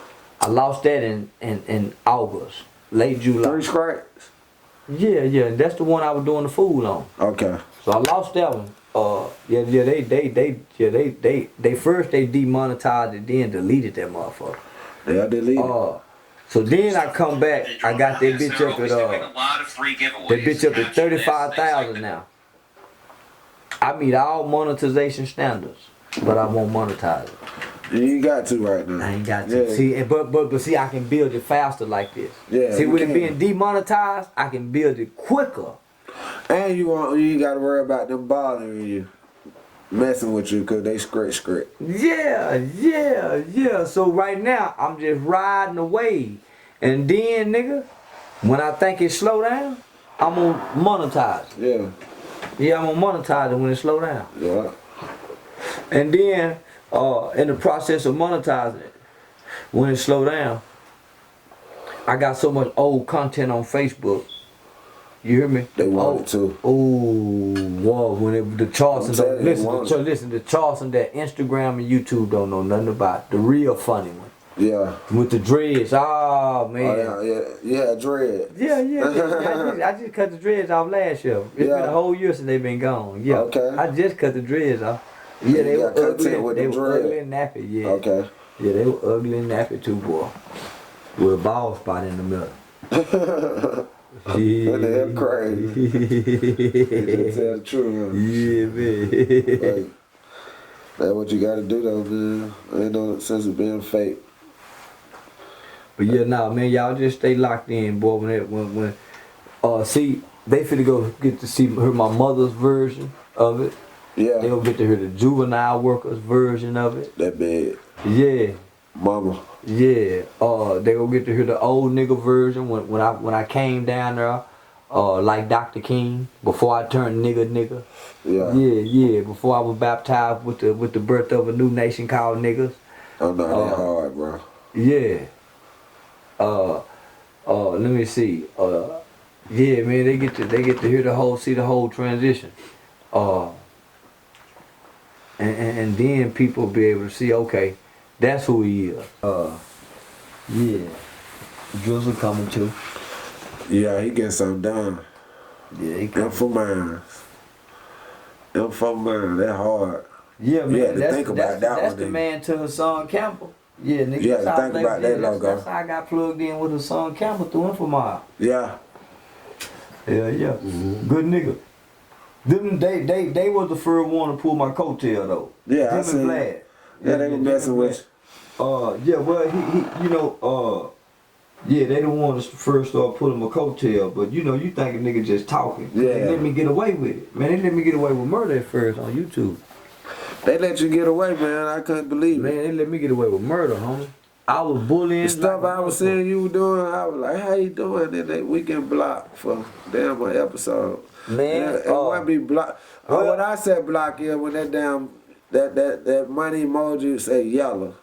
I lost that in August, late July. 3 scraps? Yeah, that's the one I was doing the fool on. Okay. So I lost that one. They first they demonetized it, then deleted that motherfucker. Yeah, delete. So then I come back, I got that bitch up at that bitch up at 35,000 now. I meet all monetization standards, but I won't monetize it. You ain't got to right now. I ain't got to. Yeah. See, but see, I can build it faster like this. Yeah, see, you with can. it being demonetized, I can build it quicker. And you ain't gotta worry about them bothering you, messing with you, cause they script. Yeah. So right now, I'm just riding the wave. And then, nigga, when I think it slow down, I'm gonna monetize it. Yeah. Yeah, I'm gonna monetize it when it slow down. Yeah. And then, in the process of monetizing it, when it slow down, I got so much old content on Facebook. You hear me? They want it too. Oh, whoa! When the Charleston don't listen, the Charleston that Instagram and YouTube don't know nothing about. The real funny one. Yeah. With the dreads. Oh man. Oh, yeah, dread. Yeah. I just cut the dreads off last year. It's been a whole year since they been gone. Yeah. Okay. I just cut the dreads off. Yeah, they were ugly. They were ugly and nappy. Yeah. Okay. Yeah, they were ugly and nappy too, boy. With a bald spot in the middle. Yeah. That's crazy. You just tell the truth, man. Yeah, man. Like, that's what you gotta do though, man. Ain't no sense of being fake. But yeah, nah, man, y'all just stay locked in, boy. When see, they finna go get to hear my mother's version of it. Yeah. They gonna get to hear the juvenile workers version of it. That bad. Yeah. Mama. Yeah. They gonna get to hear the old nigga version when I came down there, like Dr. King, before I turned nigga. Yeah. Yeah. Before I was baptized with the birth of a new nation called niggas. Oh no, that hard, bro. Yeah. Let me see. Yeah, man, they get to hear the whole transition. And then people be able to see, okay, that's who he is. Yeah. Drizzle coming too. Yeah, he getting something done. Yeah, he coming. Infominds, that hard. Yeah, man. You had to think about that that's one, the nigga. man to Hassan Campbell. Yeah, nigga. You had to that's think how about that logo. That's how I got plugged in with Hassan Campbell through Infominds. Yeah. Yeah. Good nigga. Them they was the first one to pull my coattail though. Yeah, I Him seen. and Vlad. Yeah, they were messing with you. Yeah, well he you know, yeah, they the ones that first start pulling my coattail, but you know, you think a nigga just talking. Yeah. They let me get away with it. Man, they let me get away with murder at first on YouTube. They let you get away, man. I couldn't believe Man, it. they let me get away with murder, homie. I was bullying. The stuff like I was seeing you doing, I was like, how you doing? And that weekend block for damn an episode. Man, it wouldn't be block. well- When I said block, yeah, when that damn that money emoji say yellow,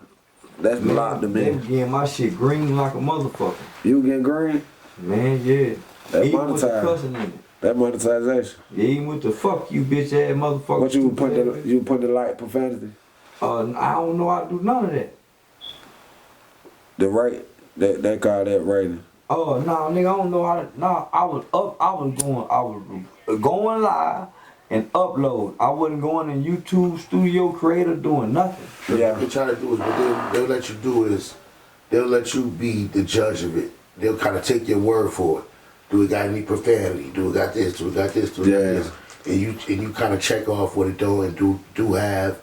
that's blocked to They me. was getting my shit green like a motherfucker. You getting green? Man, yeah. That Even with the monetized. cussing in it. That monetization. Yeah, even with the fuck you bitch ass motherfucker. What you put the light profanity? I don't know how to do none of that. The rate they call that rating. Oh no, nigga, I don't know how to. No, I was going live and upload. I wasn't going in YouTube Studio Creator doing nothing. Yeah. What they try to do is what they'll let you do is they'll let you be the judge of it. They'll kind of take your word for it. Do it got any profanity? Do it got this? Do it got this? Do it got this? And you kind of check off what it do and do have,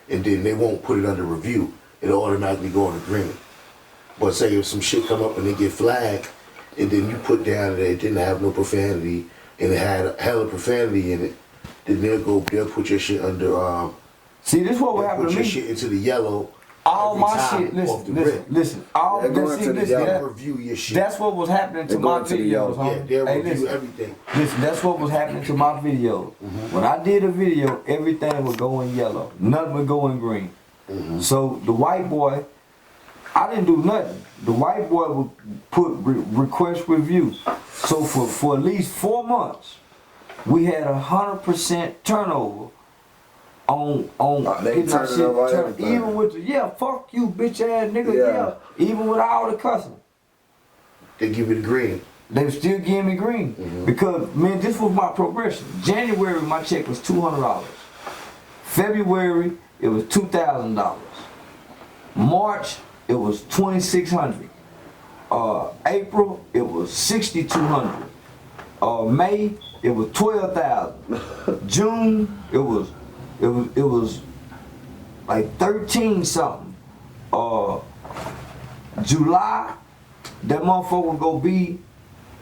and then they won't put it under review. it'll automatically go on the green. But say if some shit come up and they get flagged, and then you put down that it didn't have no profanity and it had hella profanity in it, then they'll put your shit under See, this what would happen put to your me. shit into the yellow. All every my time shit, off the listen, rip. listen. All They're going to the They'll review your shit. that's what was happening to They're my going to the videos, yellow. huh? Yeah, they'll Hey, review listen, everything. listen, that's what was happening to my videos. When I did a video, everything would go in yellow. Nothing would go in green. So the white boy, I didn't do nothing. The white boy would put request review. So for at least 4 months, we had 100% turnover on they getting our turning shit over turned. everything. Even with the fuck you bitch ass nigga, Yeah. even with all the cussing. They give you the green. They were still giving me green. Because, man, this was my progression. January, my check was $200. February, it was $2,000. March, it was $2,600. April, it was $6,200. May, it was $12,000. June, it was like 13 something. July, that motherfucker go be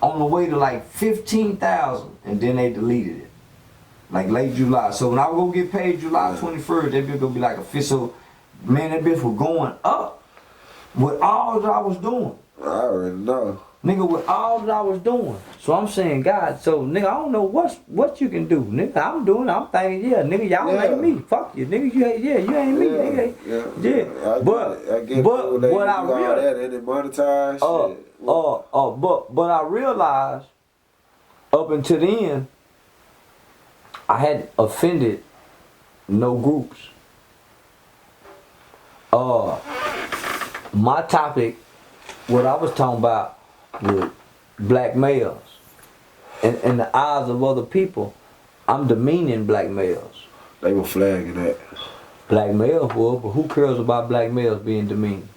on the way to like 15,000, and then they deleted it, like late July. So when I go get paid July 21st, that bitch gonna be like official. Man, that bitch was going up with all that I was doing. I already know. Nigga, with all that I was doing. So I'm saying, God, so nigga, I don't know what you can do. Nigga, I'm thinking, yeah, nigga, y'all Yeah. ain't me. Fuck you, nigga, you ain't me, nigga. Yeah. But what I realized, and it monetize shit. but I realized up until then, I had offended no groups. My topic, what I was talking about with black males. In the eyes of other people, I'm demeaning black males. They were flagging that. Black males were, but who cares about black males being demeaned?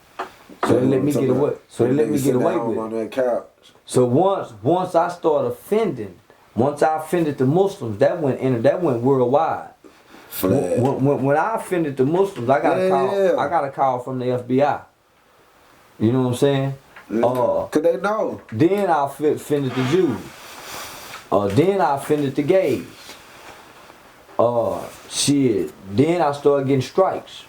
So they let me get away. So they let me get away with on it. that couch. So once I started offending, once I offended the Muslims, that went worldwide. Flag. When I offended the Muslims, I got a call. Yeah. I got a call from the FBI. You know what I'm saying? Cause they know. Then I offended the Jews. Then I offended the gays. Shit. Then I started getting strikes.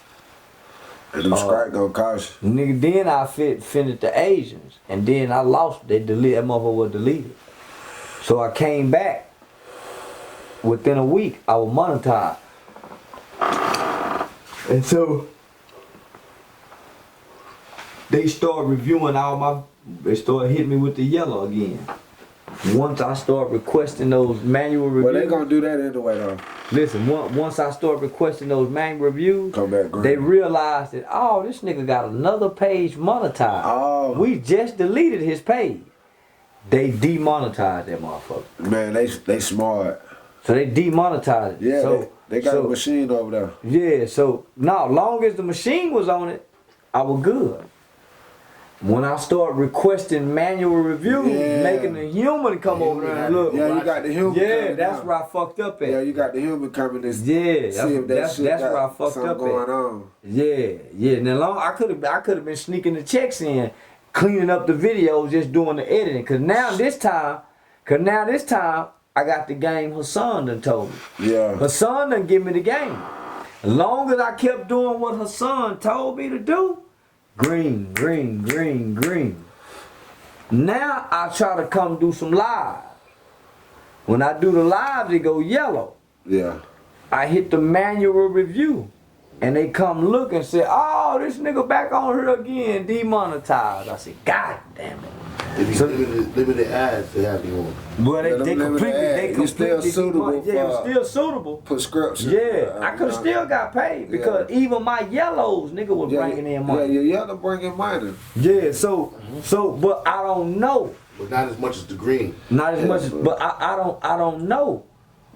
And them strike gonna cost you. Nigga, then I offended the Asians. And then I lost. That motherfucker was deleted. So I came back. Within a week, I was monetized. And so they started reviewing they started hitting me with the yellow again. Once I start requesting those manual reviews. Well, they gonna do that anyway though. Listen, once I start requesting those manual reviews, Come back green. they realized that, oh, this nigga got another page monetized. Oh. We just deleted his page. They demonetized that motherfucker. Man, they smart. So they demonetized it. Yeah, So, they got a machine over there. Yeah, so now, long as the machine was on it, I was good. When I start requesting manual reviews, making the human come over there and look. Yeah, you got the human. Yeah, coming that's down. where I fucked up at. Yeah, you got the human coming to see if that's shit where I got fucked something up going at. on. Yeah. Now I could have been sneaking the checks in, cleaning up the videos, just doing the editing. Cause now this time, I got the game Hassan done told me. Yeah. Hassan done give me the game. As long as I kept doing what Hassan told me to do, green. Now I try to come do some live. When I do the live, they go yellow. Yeah. I hit the manual review. And they come look and say, oh, this nigga back on here again, demonetized. I said, God damn it. They be limited ads they have you on. Well, they completely still suitable yeah, it was still suitable. Prescription. Yeah, I could have still got paid because even my yellows, nigga, was bringing in money. Yeah, your yellow bringing money. Yeah, so, but I don't know. But not as much as the green. Not as much as, but I don't know.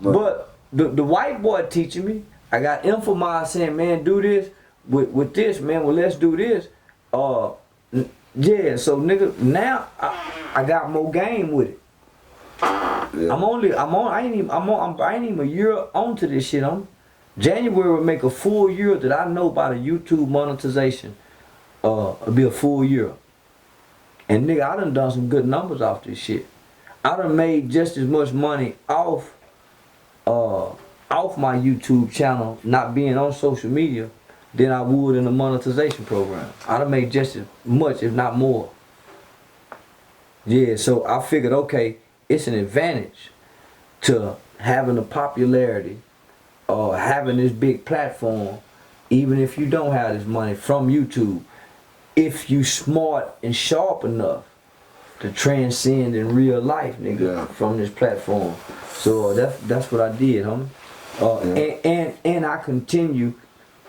But the white boy teaching me, I got Infominds saying, man, do this with this, man. Well, let's do this. Yeah, so nigga, now I got more game with it. Yeah. I ain't even a year onto this shit. January will make a full year that I know about the YouTube monetization. it'll be a full year. And nigga, I done some good numbers off this shit. I done made just as much money off my YouTube channel, not being on social media, than I would in the monetization program. I done made just as much, if not more. Yeah, so I figured, okay, it's an advantage to having the popularity or having this big platform, even if you don't have this money from YouTube, if you smart and sharp enough to transcend in real life, nigga, from this platform. So that's what I did, homie. And I continue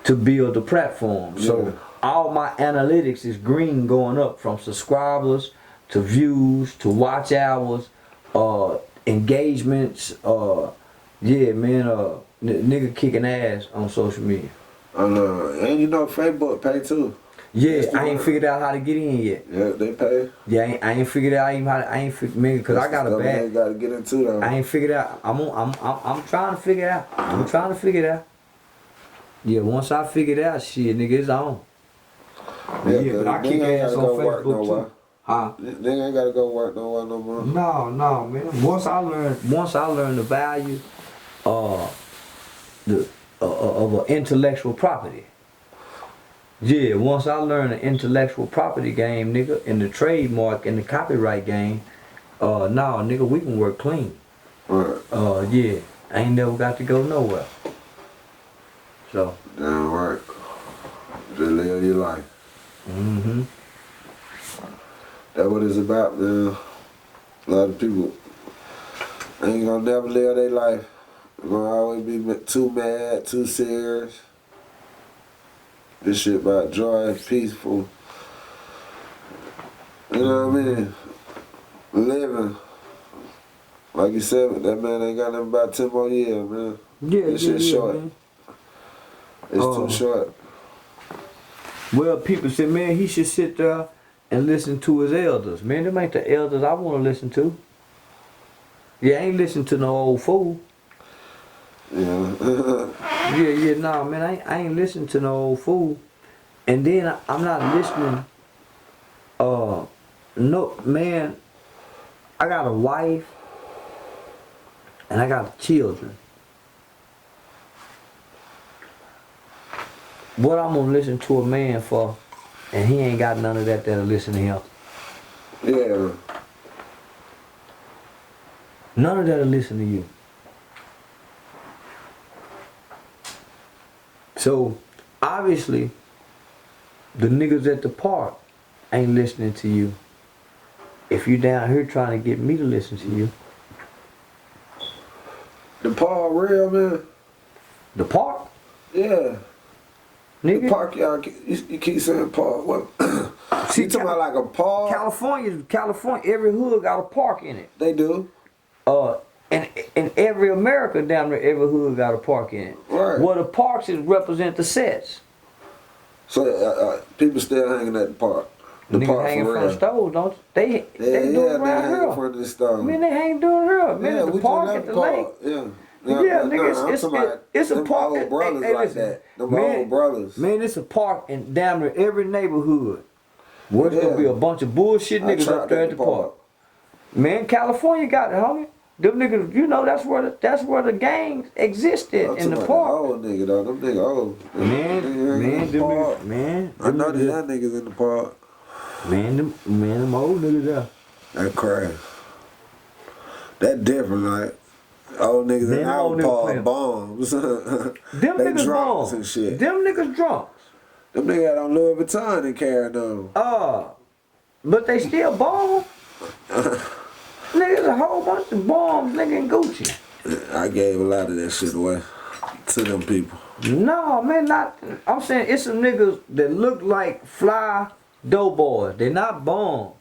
to build the platform. So all my analytics is green going up, from subscribers to views to watch hours, engagements. Yeah, man, nigga kicking ass on social media. And Facebook pay too. Yeah, I ain't figured out how to get in yet. Yeah, they pay. Yeah, I ain't figured out even how to, I ain't figured, cause I got a bad. You gotta get into though. I ain't figured out. I'm trying to figure it out. I'm trying to figure it out. Yeah, once I figure it out, shit, nigga, it's on. Yeah, but I kick ass on Facebook too. Huh? They ain't gotta go work nowhere no more. No, man. Once I learn the value of intellectual property. Yeah, once I learn the intellectual property game, nigga, and the trademark and the copyright game, nigga, we can work clean. Right. Yeah, I ain't never got to go nowhere. So. Damn right. Just live your life. Mm-hmm. That's what it's about, man. A lot of people ain't gonna never live their life. They're gonna always be too mad, too serious. This shit about joy, peaceful. You know what I mean? Living. Like you said, that man ain't got nothing about 10 more years, man. Yeah, this shit short. Man. It's too short. Well, people say, man, he should sit there and listen to his elders. Man, them ain't the elders I want to listen to. Yeah, I ain't listen to no old fool. Yeah. Nah, man, I ain't listening to no old fool. And then I'm not listening, no, man, I got a wife and I got children. What I'm gonna listen to a man for, and he ain't got none of that'll listen to him. Yeah. None of that'll listen to you. So, obviously, the niggas at the park ain't listening to you. If you down here trying to get me to listen to you. The park real, man? The park? Yeah. Nigga? The park, y'all, you keep saying park. What? See, you talking about like a park? California, every hood got a park in it. They do. And in every America down there, every hood got a park in it. Right. Well, the parks is represent the sets. So people still hanging at the park. The Niggas park hanging for from real. the stove, don't they? They do it around hanging here. from the stove. Man, they ain't doing here. Man, Yeah, the we park just at left the park. lake. Yeah. Nigga, it's a park. Old brothers Hey, like listen, that. Them man, old brothers. Man, it's a park in damn near every neighborhood. Where there's gonna be a bunch of bullshit niggas up there at the park. Man, California got it, homie. Them niggas, you know, that's where the gangs existed in the park. Old nigga though, them niggas old. Man, them niggas, man. I know the young niggas in the park. Man, them old niggas there. That crazy. That different, like old niggas in our park bombs. Them niggas drunks bombs and shit. Them niggas drunks. Them niggas had on Louis Vuitton and carrying them. But they still bomb. Niggas a whole bunch of bombs, nigga, in Gucci. I gave a lot of that shit away to them people. No, man, not. I'm saying it's some niggas that look like fly doughboys. They not bombs,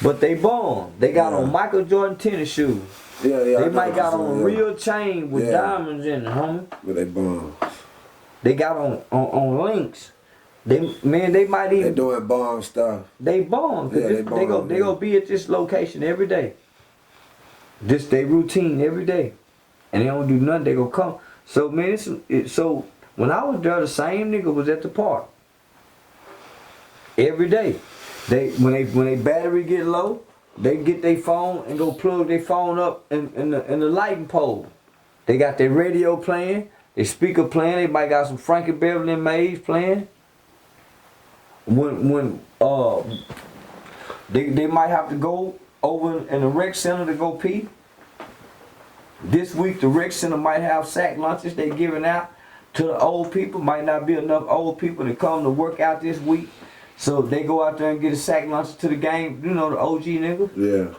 but they bombs. They got on Michael Jordan tennis shoes. Yeah. They might got on a real chain with diamonds in it, homie. But they bombs. They got on links. They might even. They doing bomb stuff. They bomb. Yeah, they go be at this location every day. This they routine every day, and they don't do nothing. They go come. So man, so when I was there, the same nigga was at the park. every day. When they battery get low, they get their phone and go plug their phone up in the lighting pole. They got their radio playing, their speaker playing. They might got some Frankie Beverly and Mays playing. When they might have to go over in the rec center to go pee. This week the rec center might have sack lunches they giving out to the old people. Might not be enough old people to come to work out this week. So they go out there and get a sack lunch to the game, you know, the OG nigga. Yeah.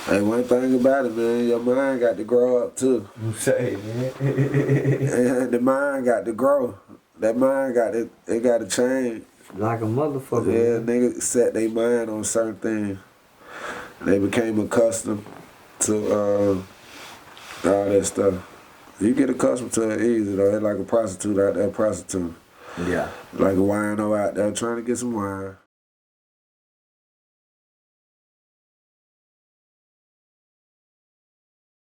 Hey, one thing about it, man, your mind got to grow up too. You say, man. And the mind got to grow. That mind got to change. Like a motherfucker. Yeah, Man. niggas set their mind on certain things. They became accustomed to all that stuff. You get accustomed to it easy though. It's like a prostitute out there prostituting. Yeah. Like a wino out there trying to get some wine.